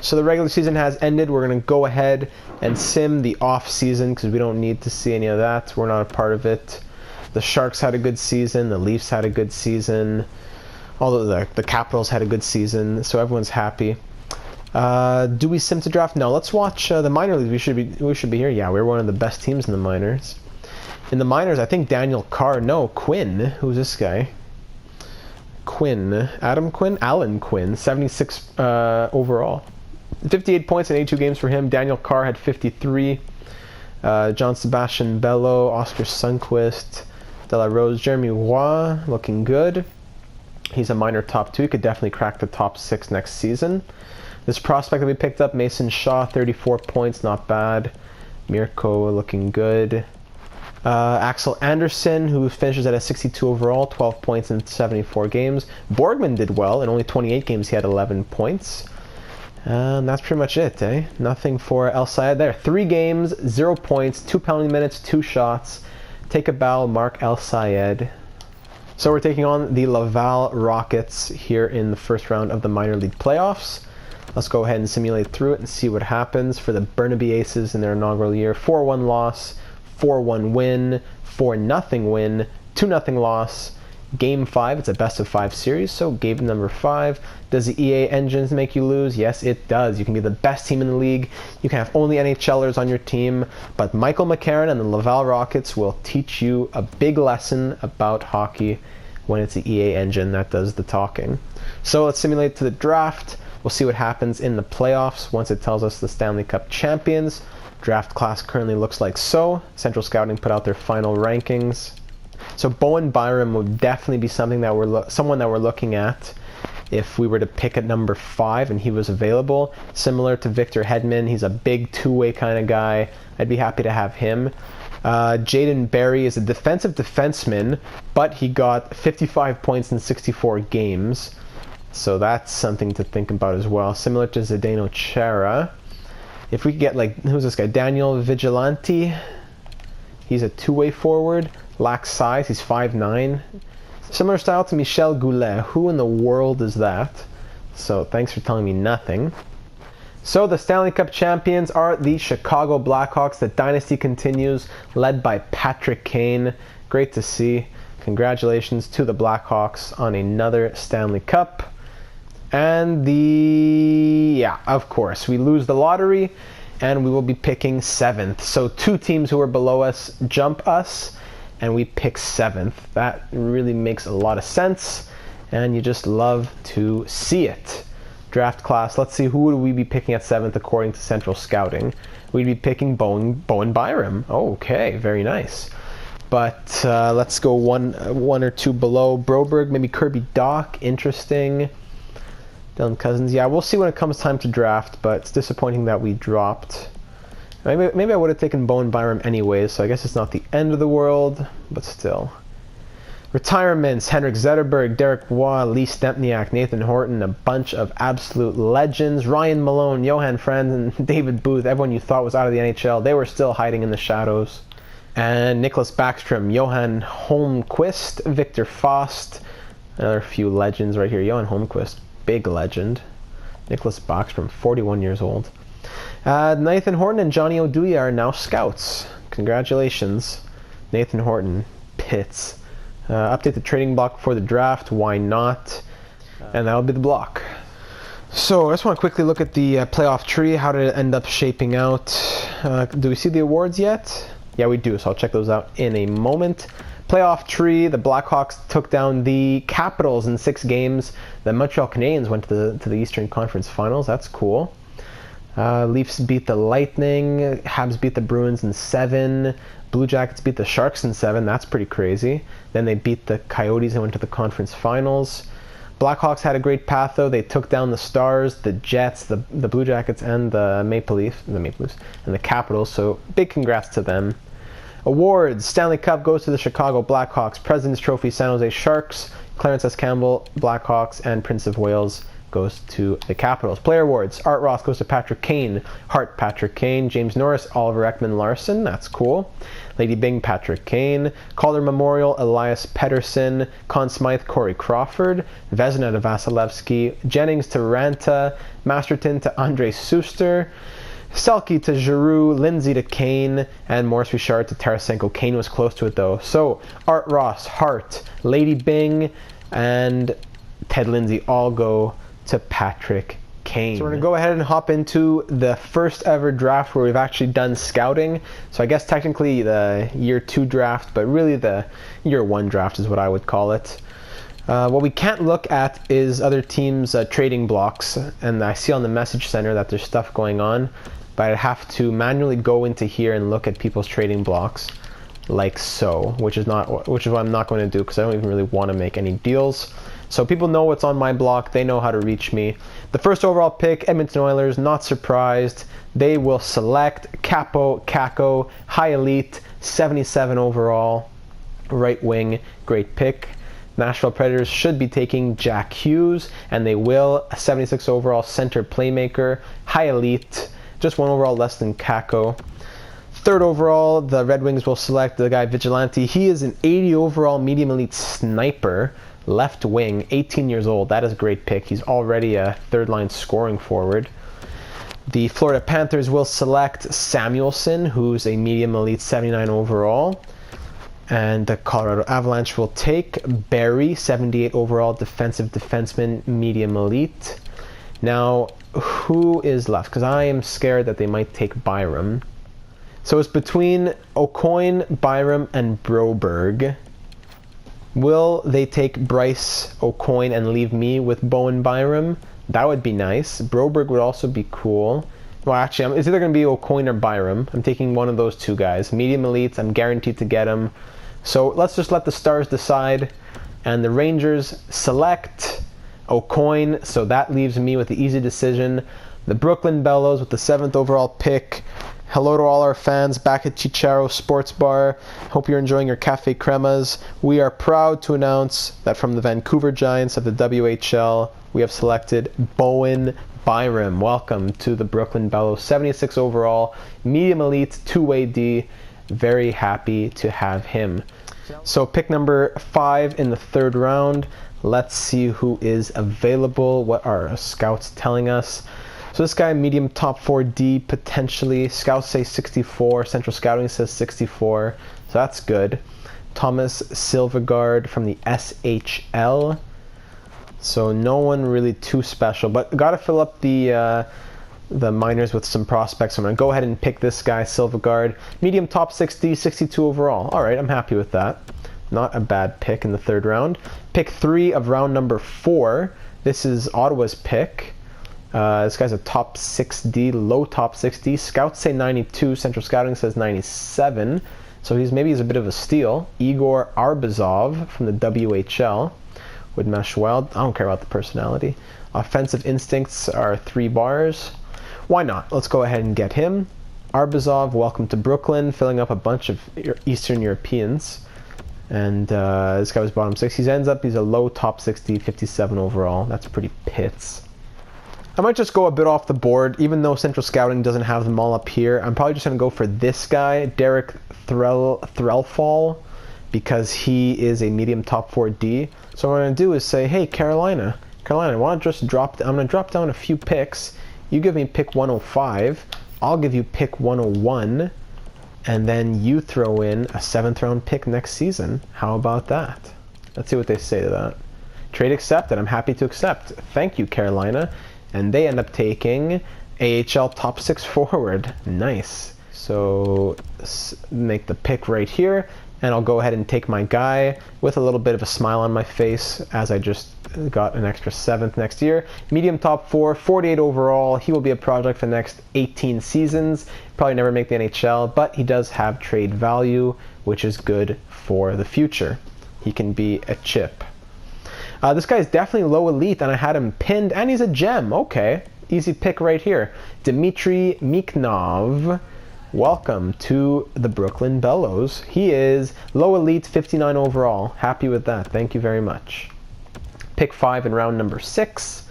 So the regular season has ended. We're going to go ahead and sim the off season because we don't need to see any of that. We're not a part of it. The Sharks had a good season. The Leafs had a good season. Although the Capitals had a good season, so everyone's happy. Do we sim to draft? No. Let's watch the minor leagues. We should be here. Yeah, we're one of the best teams in the minors. In the minors, I think Daniel Carr. No, Quinn. Who's this guy? Quinn. Adam Quinn? Alan Quinn. 76 overall. 58 points in 82 games for him. Daniel Carr had 53. John Sebastian Bello, Oscar Sundqvist, De La Rose, Jeremy Roy, looking good. He's a minor top 2. He could definitely crack the top 6 next season. This prospect that we picked up, Mason Shaw, 34 points, not bad. Mirko looking good. Axel Anderson, who finishes at a 62 overall, 12 points in 74 games. Borgman did well. In only 28 games, he had 11 points. And that's pretty much it, eh? Nothing for El Sayed there. 3 games, 0 points, 2 penalty minutes, 2 shots. Take a bow, Mark El Sayed. So we're taking on the Laval Rockets here in the first round of the minor league playoffs. Let's go ahead and simulate through it and see what happens for the Burnaby Aces in their inaugural year. 4-1 loss, 4-1 win, 4-0 win, 2-0 loss. Game 5, it's a best of 5 series, so game number 5. Does the EA engines make you lose? Yes, it does. You can be the best team in the league. You can have only NHLers on your team, but Michael McCarron and the Laval Rockets will teach you a big lesson about hockey when it's the EA engine that does the talking. So let's simulate to the draft. We'll see what happens in the playoffs once it tells us the Stanley Cup champions. Draft class currently looks like so. Central Scouting put out their final rankings. So Bowen Byram would definitely be something that someone that we're looking at if we were to pick at number 5 and he was available. Similar to Victor Hedman, he's a big two-way kind of guy. I'd be happy to have him. Jaden Berry is a defensive defenseman, but he got 55 points in 64 games. So that's something to think about as well. Similar to Zdeno Chara. If we could get, like, who's this guy? Daniel Vigilante. He's a two-way forward. Lacks size. He's 5'9". Similar style to Michel Goulet. Who in the world is that? So thanks for telling me nothing. So the Stanley Cup champions are the Chicago Blackhawks. The dynasty continues, led by Patrick Kane. Great to see. Congratulations to the Blackhawks on another Stanley Cup. And yeah, of course, we lose the lottery and we will be picking 7th. So 2 teams who are below us jump us and we pick 7th. That really makes a lot of sense and you just love to see it. Draft class, let's see, who would we be picking at 7th according to Central Scouting? We'd be picking Bowen Byram. Okay, very nice. But let's go one or two below. Broberg, maybe Kirby Doc, interesting. Dylan Cousins, yeah, we'll see when it comes time to draft, but it's disappointing that we dropped. Maybe I would have taken Bowen Byram anyways, so I guess it's not the end of the world, but still. Retirements, Henrik Zetterberg, Derek Waugh, Lee Stempniak, Nathan Horton, a bunch of absolute legends. Ryan Malone, Johan Franz, and David Booth, everyone you thought was out of the NHL, they were still hiding in the shadows. And Nicholas Backstrom, Johan Holmquist, Victor Faust, another few legends right here. Johan Holmquist, big legend. Nicholas Backstrom, 41 years old. Nathan Horton and Johnny Oduya are now scouts. Congratulations. Nathan Horton, Pitts. Update the trading block for the draft. Why not? And that'll be the block. So I just want to quickly look at the playoff tree. How did it end up shaping out? Do we see the awards yet? Yeah, we do. So I'll check those out in a moment. Playoff tree, the Blackhawks took down the Capitals in 6 games. The Montreal Canadiens went to the Eastern Conference Finals. That's cool. Leafs beat the Lightning. Habs beat the Bruins in 7. Blue Jackets beat the Sharks in 7. That's pretty crazy. Then they beat the Coyotes and went to the conference finals. Blackhawks had a great path, though. They took down the Stars, the Jets, the Blue Jackets, and the Maple Leafs, and the Capitals. So big congrats to them. Awards. Stanley Cup goes to the Chicago Blackhawks. President's Trophy, San Jose Sharks. Clarence S. Campbell, Blackhawks, and Prince of Wales, goes to the Capitals. Player awards. Art Ross goes to Patrick Kane. Hart, Patrick Kane. James Norris, Oliver Ekman-Larsson. That's cool. Lady Bing, Patrick Kane. Calder Memorial, Elias Pettersson. Conn Smythe, Corey Crawford. Vezina to Vasilevsky. Jennings to Ranta. Masterton to Andre Suster. Selke to Giroux, Lindsay to Kane, and Maurice Richard to Tarasenko. Kane was close to it though. So Art Ross, Hart, Lady Bing, and Ted Lindsay all go to Patrick Kane. So we're going to go ahead and hop into the first ever draft where we've actually done scouting. So I guess technically the year 2 draft, but really the year 1 draft is what I would call it. What we can't look at is other teams' trading blocks, and I see on the message center that there's stuff going on, but I'd have to manually go into here and look at people's trading blocks like so, which is what I'm not going to do because I don't even really want to make any deals. So people know what's on my block, they know how to reach me. The first overall pick, Edmonton Oilers, not surprised. They will select Kako, high elite, 77 overall, right wing, great pick. Nashville Predators should be taking Jack Hughes, and they will, a 76 overall center playmaker, high elite, just 1 overall less than Kako. 3rd overall, the Red Wings will select the guy Vigilante. He is an 80 overall medium elite sniper, left wing, 18 years old. That is a great pick. He's already a 3rd line scoring forward. The Florida Panthers will select Samuelson, who's a medium elite 79 overall. And the Colorado Avalanche will take Barry, 78 overall defensive defenseman, medium elite. Now, who is left? Because I am scared that they might take Byram. So it's between O'Coin, Byram, and Broberg. Will they take Bryce O'Coin and leave me with Bowen Byram? That would be nice. Broberg would also be cool. Well, actually, it's either going to be O'Coin or Byram. I'm taking one of those 2 guys. Medium elites, I'm guaranteed to get them. So let's just let the Stars decide. And the Rangers select O'Coin, so that leaves me with the easy decision. The Brooklyn Bellows with the 7th overall pick. Hello to all our fans back at Chicharo Sports Bar. Hope you're enjoying your cafe cremas. We are proud to announce that from the Vancouver Giants of the WHL, we have selected Bowen Byram. Welcome to the Brooklyn Bellows, 76 overall, medium elite, 2-way D. Very happy to have him. So pick number 5 in the 3rd round. Let's see who is available. What are our scouts telling us? So this guy, medium top 4D potentially. Scouts say 64. Central Scouting says 64. So that's good. Thomas Silvergard from the SHL. So no one really too special, but got to fill up the minors with some prospects. So I'm going to go ahead and pick this guy, Silvergard. Medium top 6D, 62 overall. All right, I'm happy with that. Not a bad pick in the 3rd round. Pick 3 of round number 4. This is Ottawa's pick. This guy's a top 6D, low top 6D. Scouts say 92. Central Scouting says 97. So he's a bit of a steal. Igor Arbazov from the WHL would mesh well. I don't care about the personality. Offensive instincts are 3 bars. Why not? Let's go ahead and get him. Arbazov, welcome to Brooklyn, filling up a bunch of Eastern Europeans. And this guy was bottom 6. He's a low top 60, 57 overall. That's pretty pits. I might just go a bit off the board, even though Central Scouting doesn't have them all up here. I'm probably just going to go for this guy, Derek Threlfall, because he is a medium top 4D. So what I'm going to do is say, hey, Carolina, why don't you just I'm going to drop down a few picks. You give me pick 105, I'll give you pick 101, and then you throw in a 7th round pick next season. How about that? Let's see what they say to that. Trade accepted. I'm happy to accept. Thank you, Carolina. And they end up taking AHL top 6 forward. Nice. So make the pick right here, and I'll go ahead and take my guy with a little bit of a smile on my face as I just got an extra 7th next year. Medium top 4, 48 overall. He will be a project for the next 18 seasons. Probably never make the NHL, but he does have trade value, which is good for the future. He can be a chip. This guy is definitely low elite, and I had him pinned, and he's a gem. Okay, easy pick right here. Dmitry Mikhnov. Welcome to the Brooklyn Bellows. He is low elite, 59 overall. Happy with that. Thank you very much. Pick 5 in round number 6.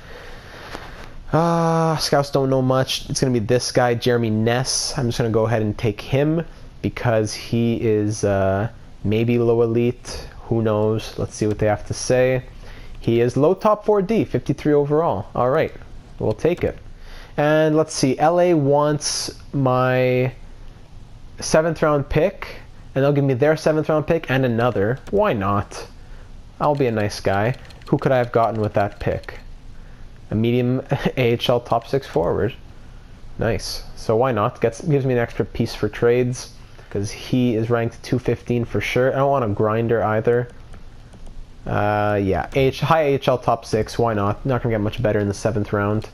Scouts don't know much. It's going to be this guy, Jeremy Ness. I'm just going to go ahead and take him because he is maybe low elite. Who knows? Let's see what they have to say. He is low top 4D, 53 overall. All right, we'll take it. And let's see. LA wants my 7th round pick, and they'll give me their 7th round pick and another. Why not? I'll be a nice guy. Who could I have gotten with that pick? A medium AHL top 6 forward. Nice. So why not? Gives me an extra piece for trades because he is ranked 215 for sure. I don't want a grinder either. Yeah, high AHL top 6. Why not? Not gonna get much better in the 7th round.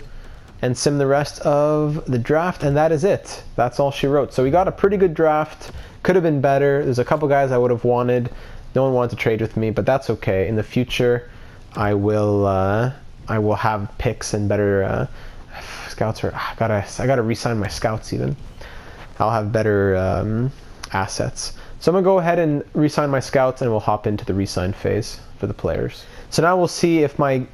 And sim the rest of the draft, and that is it. That's all she wrote. So we got a pretty good draft. Could have been better. There's a couple guys I would have wanted. No one wanted to trade with me, but that's okay. In the future, I will have picks and better scouts. I gotta re-sign my scouts even. I'll have better assets. So I'm gonna go ahead and re-sign my scouts, and we'll hop into the re-sign phase for the players. So now we'll see if my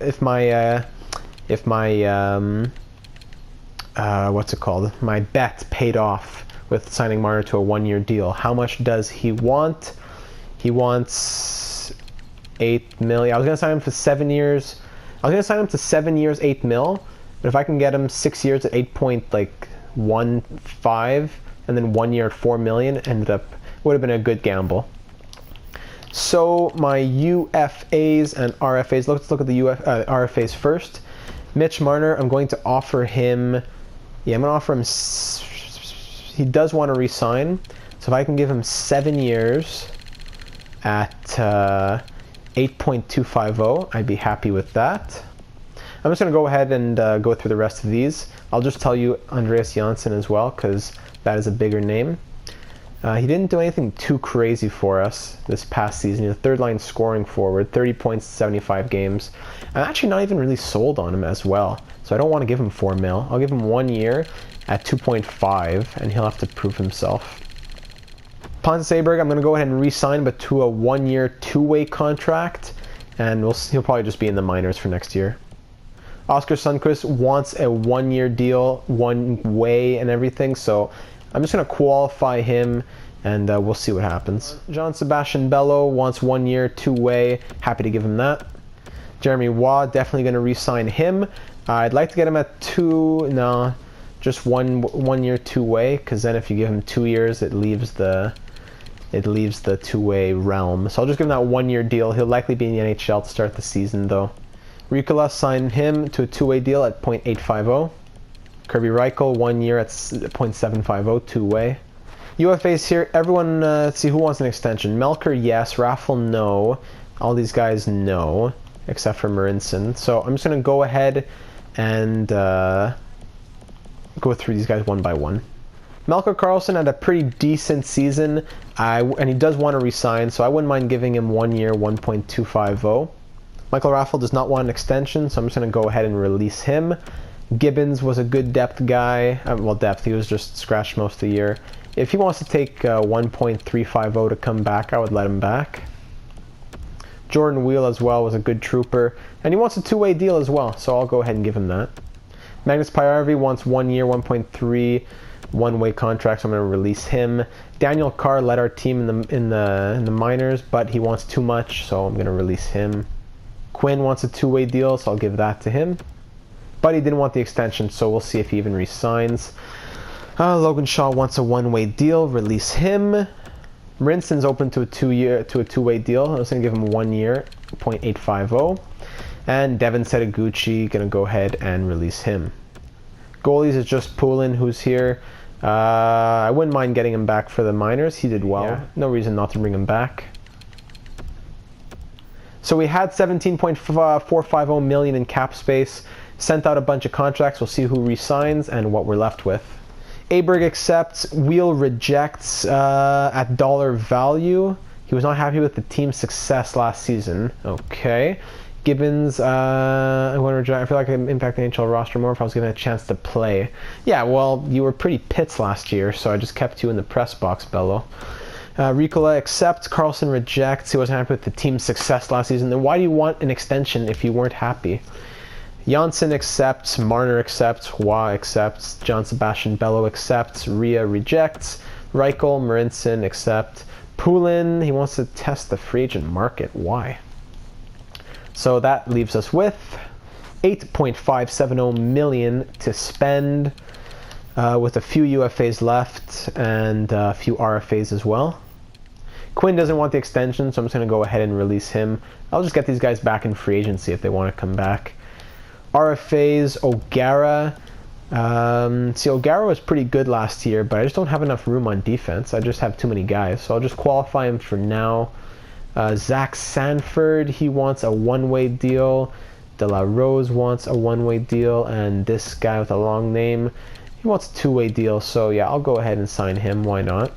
what's it called? My bet paid off with signing Marner to a 1-year deal. How much does he want? He wants 8 million. I was gonna sign him for 7 years. I was gonna sign him to 7 years, 8 mil. But if I can get him 6 years at 8.15, and then 1 year at 4 million, would have been a good gamble. So my UFAs and RFAs. Let's look at the RFAs first. Mitch Marner, I'm going to offer him. Yeah, I'm gonna offer him. He does want to resign, so if I can give him 7 years at 8.250, I'd be happy with that. I'm just gonna go ahead and go through the rest of these. I'll just tell you Andreas Janssen as well, because that is a bigger name. He didn't do anything too crazy for us this past season. He's a 3rd-line scoring forward, 30 points, 75 games. I'm actually not even really sold on him as well, so I don't want to give him 4 mil. I'll give him 1 year at 2.5, and he'll have to prove himself. Pontus Aberg, I'm going to go ahead and re-sign, but to a 1-year, 2-way contract, and he'll probably just be in the minors for next year. Oscar Sundqvist wants a 1-year deal, 1-way and everything, so I'm just going to qualify him, and we'll see what happens. Jean-Sebastian Bello wants 1 year, 2-way. Happy to give him that. Jeremy Waugh, definitely going to re-sign him. I'd like to get him at 2. No, just 1 year, 2-way, because then if you give him 2 years, it leaves the 2-way realm. So I'll just give him that 1-year deal. He'll likely be in the NHL to start the season, though. Ricola signed him to a 2-way deal at 0.850. Kirby Reichel, 1 year at 0.750, 2-way. UFAs here, everyone, let's see who wants an extension. Melker, yes. Raffle, no. All these guys, no, except for Marinson. So I'm just going to go ahead and go through these guys one by one. Melker Karlsson had a pretty decent season, and he does want to resign, so I wouldn't mind giving him 1 year, 1.250. Michael Raffle does not want an extension, so I'm just going to go ahead and release him. Gibbons was a good depth guy. Well, depth, he was just scratched most of the year. If he wants to take 1.350 to come back, I would let him back. Jordan Wheel as well was a good trooper. And he wants a 2-way deal as well, so I'll go ahead and give him that. Magnus Pajärvi wants 1 year, 1.3, 1-way contract, so I'm going to release him. Daniel Carr led our team in the minors, but he wants too much, so I'm going to release him. Quinn wants a 2-way deal, so I'll give that to him. But he didn't want the extension, so we'll see if he even resigns. Logan Shaw wants a 1-way deal. Release him. Rinson's open to a 2-way deal. I was going to give him 1 year, 0.850. And Devin Setaguchi, going to go ahead and release him. Goalies is just Poulin, who's here. I wouldn't mind getting him back for the minors. He did well. Yeah. No reason not to bring him back. So we had 17.450 million in cap space. Sent out a bunch of contracts. We'll see who resigns and what we're left with. Aberg accepts. Wheel rejects at dollar value. He was not happy with the team's success last season. Okay. Gibbons, I want to reject. I feel like I impact the NHL roster more if I was given a chance to play. Yeah, well, you were pretty pits last year, so I just kept you in the press box, Bello. Ricola accepts. Karlsson rejects. He wasn't happy with the team's success last season. Then why do you want an extension if you weren't happy? Janssen accepts, Marner accepts, Roy accepts, John Sebastian Bello accepts, Ria rejects, Reichel, Marinson accept, Poulin, he wants to test the free agent market. Why? So that leaves us with $8.570 million to spend, with a few UFAs left and a few RFAs as well. Quinn doesn't want the extension, so I'm just going to go ahead and release him. I'll just get these guys back in free agency if they want to come back. RFAs, O'Gara. See, O'Gara was pretty good last year, but I just don't have enough room on defense. I just have too many guys, so I'll just qualify him for now. Zach Sanford, he wants a one-way deal. De La Rose wants a one-way deal, and this guy with a long name, he wants a two-way deal. So yeah, I'll go ahead and sign him. Why not?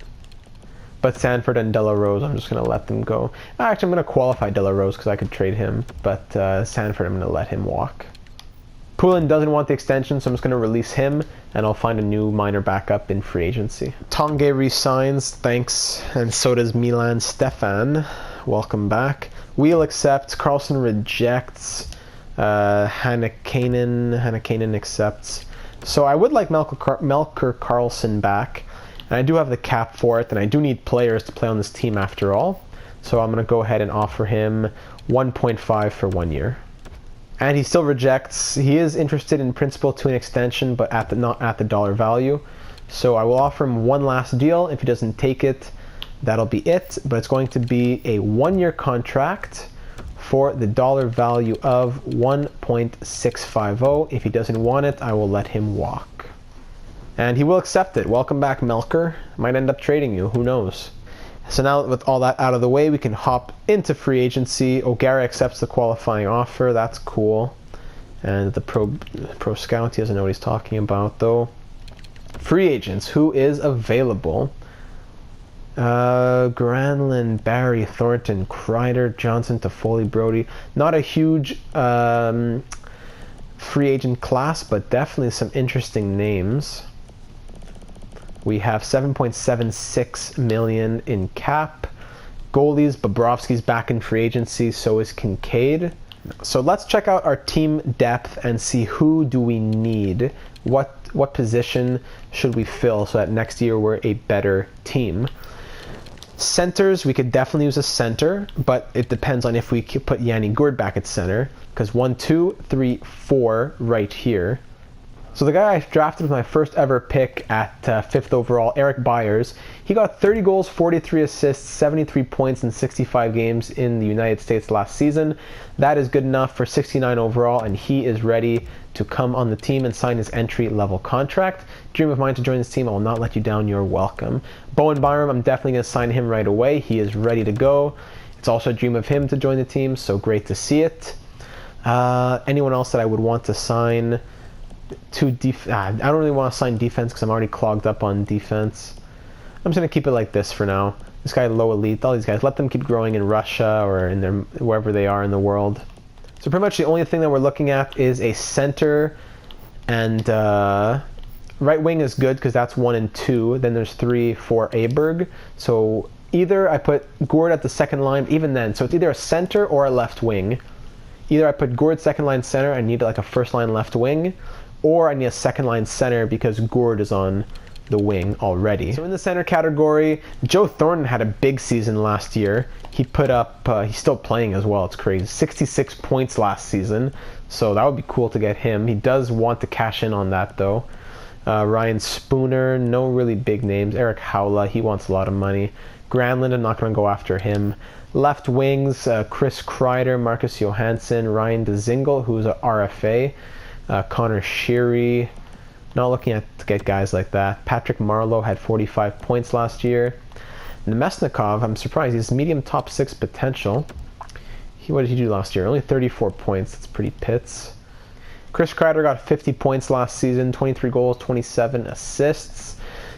But Sanford and De La Rose, I'm just going to let them go. Actually, I'm going to qualify De La Rose because I could trade him, but Sanford, I'm going to let him walk. Poulin doesn't want the extension, so I'm just going to release him, and I'll find a new minor backup in free agency. Tanguay resigns, thanks, and so does Milan Stefan. Welcome back. Wheel accepts, Carlson rejects, Hannakainen accepts. So I would like Melker Carlson back, and I do have the cap for it, and I do need players to play on this team after all. So I'm going to go ahead and offer him 1.5 for 1 year. And he still rejects. He is interested in principal to an extension, but not at the dollar value. So I will offer him one last deal. If he doesn't take it, that'll be it. But it's going to be a 1-year contract for the dollar value of 1.650. If he doesn't want it, I will let him walk. And he will accept it. Welcome back, Melker. Might end up trading you. Who knows? So now with all that out of the way, we can hop into free agency. O'Gara accepts the qualifying offer. That's cool. And the pro scout, he doesn't know what he's talking about, though. Free agents, who is available? Granlund, Barry, Thornton, Kreider, Johnson, Toffoli, Brody. Not a huge free agent class, but definitely some interesting names. We have $7.76 million in cap. Goalies, Bobrovsky's back in free agency, so is Kincaid. So let's check out our team depth and see who do we need. What position should we fill so that next year we're a better team. Centers, we could definitely use a center, but it depends on if we could put Yanni Gourde back at center, because 1, 2, 3, 4 right here. So the guy I drafted with my first ever pick at 5th overall, Eric Byers, he got 30 goals, 43 assists, 73 points in 65 games in the United States last season. That is good enough for 69 overall, and he is ready to come on the team and sign his entry-level contract. Dream of mine to join this team. I will not let you down. You're welcome. Bowen Byram, I'm definitely going to sign him right away. He is ready to go. It's also a dream of him to join the team, so great to see it. Anyone else that I would want to sign? I don't really want to sign defense because I'm already clogged up on defense. I'm just going to keep it like this for now. This guy, low elite, all these guys, let them keep growing in Russia or in wherever they are in the world. So pretty much the only thing that we're looking at is a center, and right wing is good because that's 1 and 2. Then there's 3 for Aberg. So either I put Gourde at the second line, even then, so it's either a center or a left wing. Either I put Gourde second line center, I need like a first line left wing, or I need a second line center because Gourde is on the wing already. So in the center category, Joe Thornton had a big season last year. He put up, he's still playing as well, it's crazy, 66 points last season, so that would be cool to get him. He does want to cash in on that though. Ryan Spooner, no really big names. Eric Howla, he wants a lot of money. Granlund, I'm not going to go after him. Left wings, Chris Kreider, Marcus Johansson, Ryan DeZingle, who's an RFA. Connor Sheary, not looking to get guys like that. Patrick Marleau had 45 points last year. Nemesnikov, I'm surprised, he's medium top 6 potential. What did he do last year? Only 34 points, that's pretty pits. Chris Kreider got 50 points last season, 23 goals, 27 assists.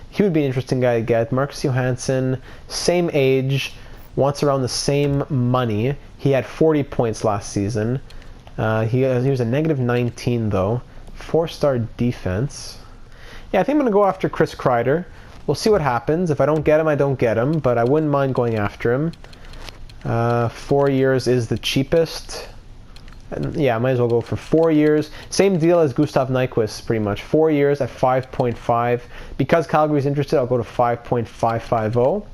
He would be an interesting guy to get. Marcus Johansson, same age, wants around the same money. He had 40 points last season. He was a negative 19 though. 4-star defense. Yeah, I think I'm going to go after Chris Kreider. We'll see what happens. If I don't get him, I don't get him, but I wouldn't mind going after him. 4 years is the cheapest. And yeah, I might as well go for 4 years. Same deal as Gustav Nyquist, pretty much. 4 years at 5.5. Because Calgary's interested, I'll go to 5.550.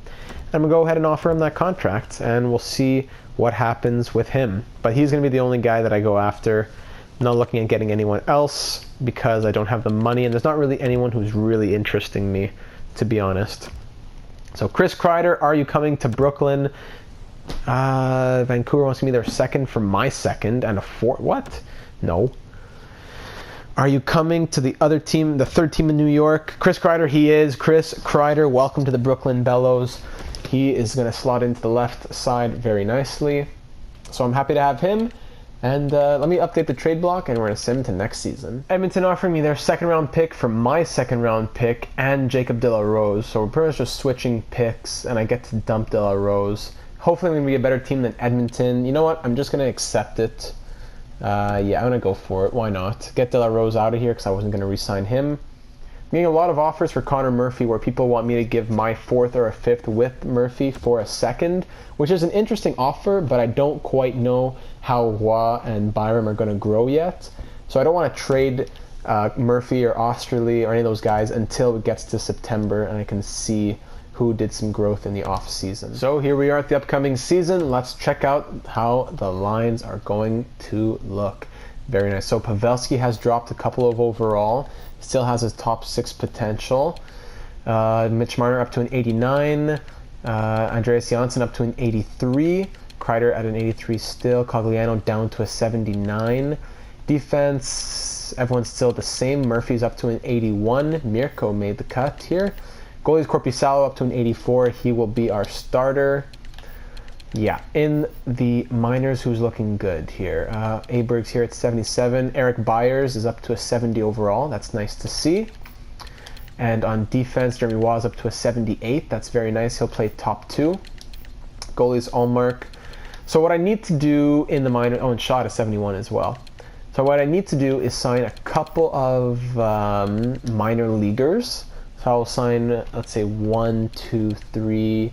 I'm going to go ahead and offer him that contract, and we'll see what happens with him. But he's going to be the only guy that I go after. I'm not looking at getting anyone else because I don't have the money, and there's not really anyone who's really interesting me, to be honest. So Chris Kreider, are you coming to Brooklyn? Vancouver wants me their second for my second and a fourth. What? No. Are you coming to the other team, the third team in New York? Chris Kreider, he is. Chris Kreider, welcome to the Brooklyn Bellos. He is going to slot into the left side very nicely. So I'm happy to have him. And let me update the trade block, and we're going to send him to next season. Edmonton offering me their second round pick for my second round pick and Jacob De La Rose. So we're pretty much just switching picks, and I get to dump De La Rose. Hopefully I'm going to be a better team than Edmonton. You know what? I'm just going to accept it. Yeah, I'm going to go for it. Why not? Get De La Rose out of here because I wasn't going to re-sign him. I'm getting a lot of offers for Connor Murphy where people want me to give my fourth or a fifth with Murphy for a second, which is an interesting offer, but I don't quite know how Roy and Byram are going to grow yet. So I don't want to trade Murphy or Osterley or any of those guys until it gets to September and I can see who did some growth in the off season. So here we are at the upcoming season. Let's check out how the lines are going to look. Very nice. So Pavelski has dropped a couple of overall. Still has his top 6 potential. Mitch Marner up to an 89. Andreas Janssen up to an 83. Kreider at an 83 still. Cogliano down to a 79. Defense, everyone's still the same. Murphy's up to an 81. Mirko made the cut here. Goalies Korpisalo up to an 84. He will be our starter. Yeah, in the minors, who's looking good here? Aberg's here at 77. Eric Byers is up to a 70 overall. That's nice to see. And on defense, Jeremy Waugh up to a 78. That's very nice. He'll play top 2. Goalies Allmark. So what I need to do in the minor, and Shot is 71 as well. So what I need to do is sign a couple of minor leaguers. So I'll sign, let's say 1, 2, 3,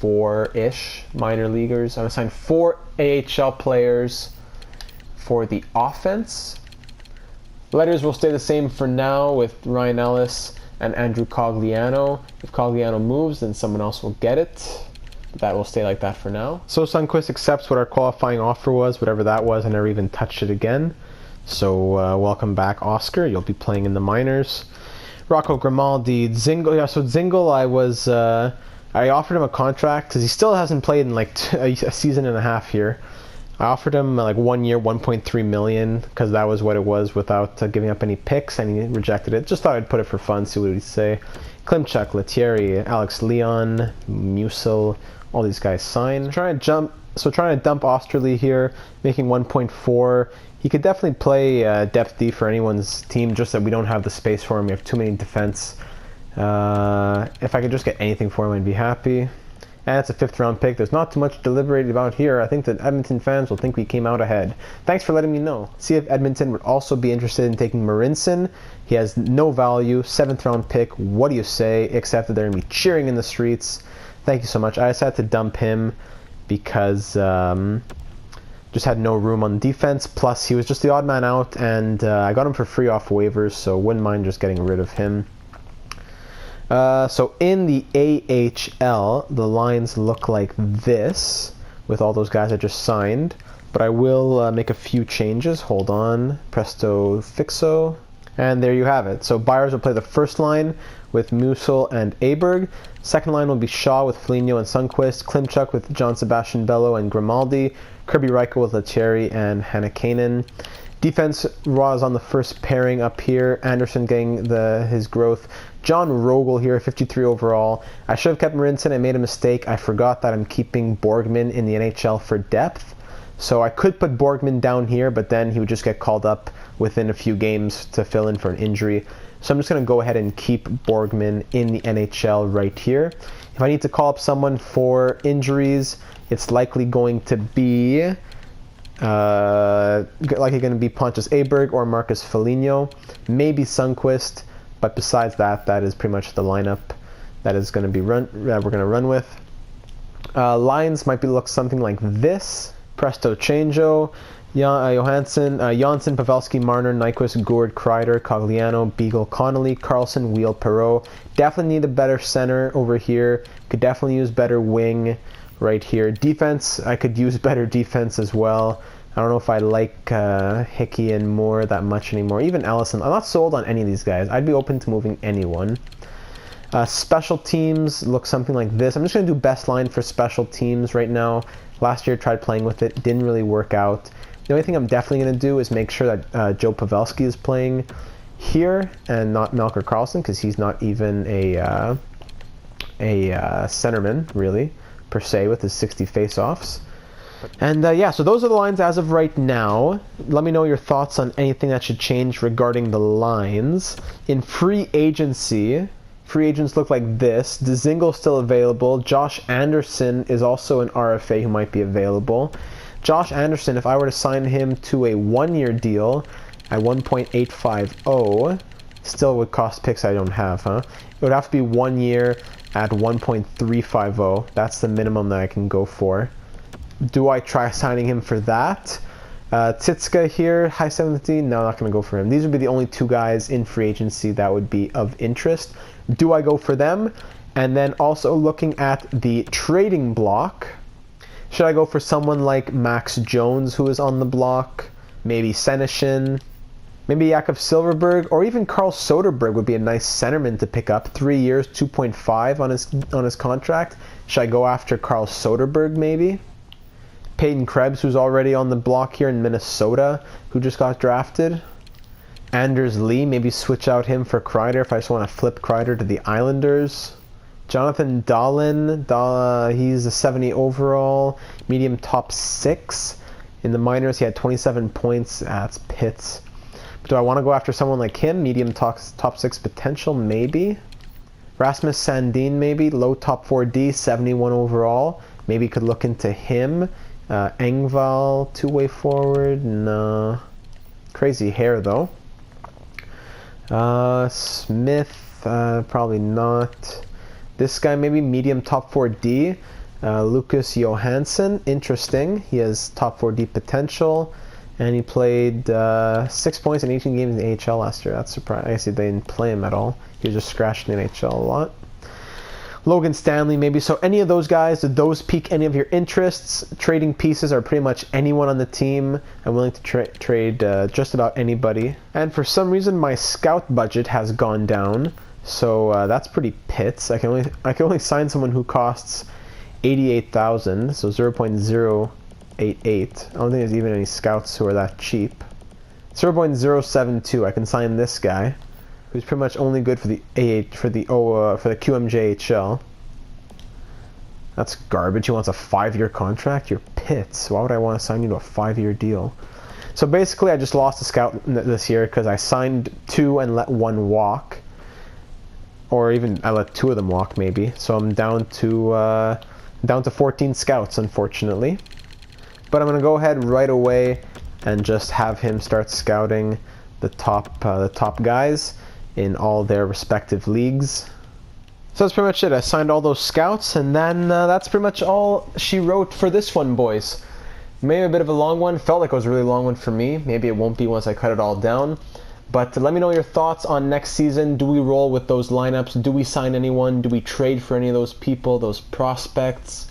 4-ish minor leaguers. I'm going to sign 4 AHL players for the offense. Letters will stay the same for now with Ryan Ellis and Andrew Cogliano. If Cogliano moves, then someone else will get it. But that will stay like that for now. So Sundqvist accepts what our qualifying offer was, whatever that was. I never even touched it again. So welcome back, Oscar. You'll be playing in the minors. Rocco Grimaldi, Dzingel. Yeah, so Dzingel, I offered him a contract because he still hasn't played in like a season and a half here. I offered him like 1 year, 1.3 million because that was what it was without giving up any picks, and he rejected it. Just thought I'd put it for fun, see what he'd say. Klimchuk, Lettieri, Alex Leon, Musil, all these guys signed. Trying to dump Osterley here, making 1.4. He could definitely play depth D for anyone's team, just that we don't have the space for him. We have too many defense. If I could just get anything for him, I'd be happy. And it's a 5th round pick. There's not too much deliberated about here. I think that Edmonton fans will think we came out ahead. Thanks for letting me know. See if Edmonton would also be interested in taking Marinson. He has no value. 7th round pick. What do you say? Except that they're going to be cheering in the streets. Thank you so much. I just had to dump him because just had no room on defense. Plus, he was just the odd man out, and I got him for free off waivers, so wouldn't mind just getting rid of him. So in the AHL, the lines look like this with all those guys I just signed, but I will make a few changes. Hold on, presto fixo, and there you have it. So Byers will play the first line with Musil and Aberg. Second line will be Shaw with Foligno and Sundqvist, Klimchuk with John Sebastian Bello and Grimaldi, Kirby Reichel with Lettieri and Hannakainen. Defense, Raw is on the first pairing up here. Anderson getting his growth. John Rogel here, 53 overall. I should have kept Marinson. I made a mistake. I forgot that I'm keeping Borgman in the NHL for depth. So I could put Borgman down here, but then he would just get called up within a few games to fill in for an injury. So I'm just going to go ahead and keep Borgman in the NHL right here. If I need to call up someone for injuries, it's likely going to be likely going to be Pontus Aberg or Marcus Foligno, maybe Sundqvist, but besides that, that is pretty much the lineup that is going to be we're going to run with. Lines might look something like this. Presto changeo. Johansson, Janssen, Pavelski, Marner, Nyquist, Gourde, Kreider, Cogliano, Beagle, Connolly, Carlson, Wheel, Perreault. Definitely need a better center over here. Could definitely use better wing right here. Defense, I could use better defense as well. I don't know if I like Hickey and Moore that much anymore. Even Allison. I'm not sold on any of these guys. I'd be open to moving anyone. Special teams look something like this. I'm just going to do best line for special teams right now. Last year tried playing with it. Didn't really work out. The only thing I'm definitely going to do is make sure that Joe Pavelski is playing here and not Melker Karlsson, because he's not even a centerman, really, per se, with his 60 face-offs. And yeah, so those are the lines as of right now. Let me know your thoughts on anything that should change regarding the lines. In free agency, free agents look like this. Dzingel still available. Josh Anderson is also an RFA who might be available. Josh Anderson, if I were to sign him to a one-year deal at 1.850, still would cost picks I don't have, huh? It would have to be 1 year at 1.350. That's the minimum that I can go for. Do I try signing him for that? Titska here, high 70. No, I'm not going to go for him. These would be the only two guys in free agency that would be of interest. Do I go for them? And then also looking at the trading block, should I go for someone like Max Jones, who is on the block? Maybe Senyshyn, maybe Jakub Silfverberg, or even Carl Soderberg would be a nice centerman to pick up. 3 years, 2.5 on his contract. Should I go after Carl Soderberg maybe? Peyton Krebs, who's already on the block here in Minnesota, who just got drafted. Anders Lee, maybe switch out him for Kreider if I just want to flip Kreider to the Islanders. Jonathan Dahlin, he's a 70 overall, medium top 6. In the minors, he had 27 points. That's pits. But do I want to go after someone like him? Medium top 6 potential, maybe. Rasmus Sandin, maybe. Low top 4D, 71 overall. Maybe could look into him. Engvall, two-way forward. No. Crazy hair, though. Smith, probably not. This guy, maybe medium top 4D. Lucas Johansson, interesting. He has top 4D potential. And he played 6 points in 18 games in the AHL last year. That's surprising. I guess they didn't play him at all. He was just scratched in the NHL a lot. Logan Stanley, maybe. So any of those guys, did those pique any of your interests? Trading pieces are pretty much anyone on the team. I'm willing to trade just about anybody. And for some reason, my scout budget has gone down. So that's pretty pits. I can only sign someone who costs 88,000, so 0.088. I don't think there's even any scouts who are that cheap. 0.072. I can sign this guy, who's pretty much only good for the QMJHL. That's garbage. He wants a 5-year contract. You're pits. Why would I want to sign you to a 5-year deal? So basically, I just lost a scout this year because I signed 2 and let 1 walk. Or even I let 2 of them walk, maybe. So I'm down to 14 scouts, unfortunately. But I'm gonna go ahead right away and just have him start scouting the top guys in all their respective leagues. So that's pretty much it. I signed all those scouts, and then that's pretty much all she wrote for this one, boys. Maybe a bit of a long one. Felt like it was a really long one for me. Maybe it won't be once I cut it all down. But let me know your thoughts on next season. Do we roll with those lineups? Do we sign anyone? Do we trade for any of those people, those prospects?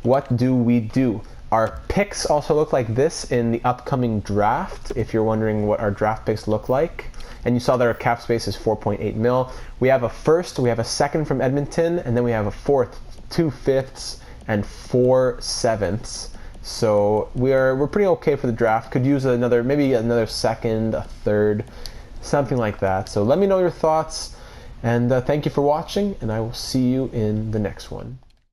What do we do? Our picks also look like this in the upcoming draft, if you're wondering what our draft picks look like. And you saw that our cap space is 4.8 mil. We have a first, we have a second from Edmonton, and then we have a fourth, 2 fifths, and 4 sevenths. So we're pretty okay for the draft. Could use maybe another second, a third, something like that. So let me know your thoughts, and thank you for watching, and I will see you in the next one.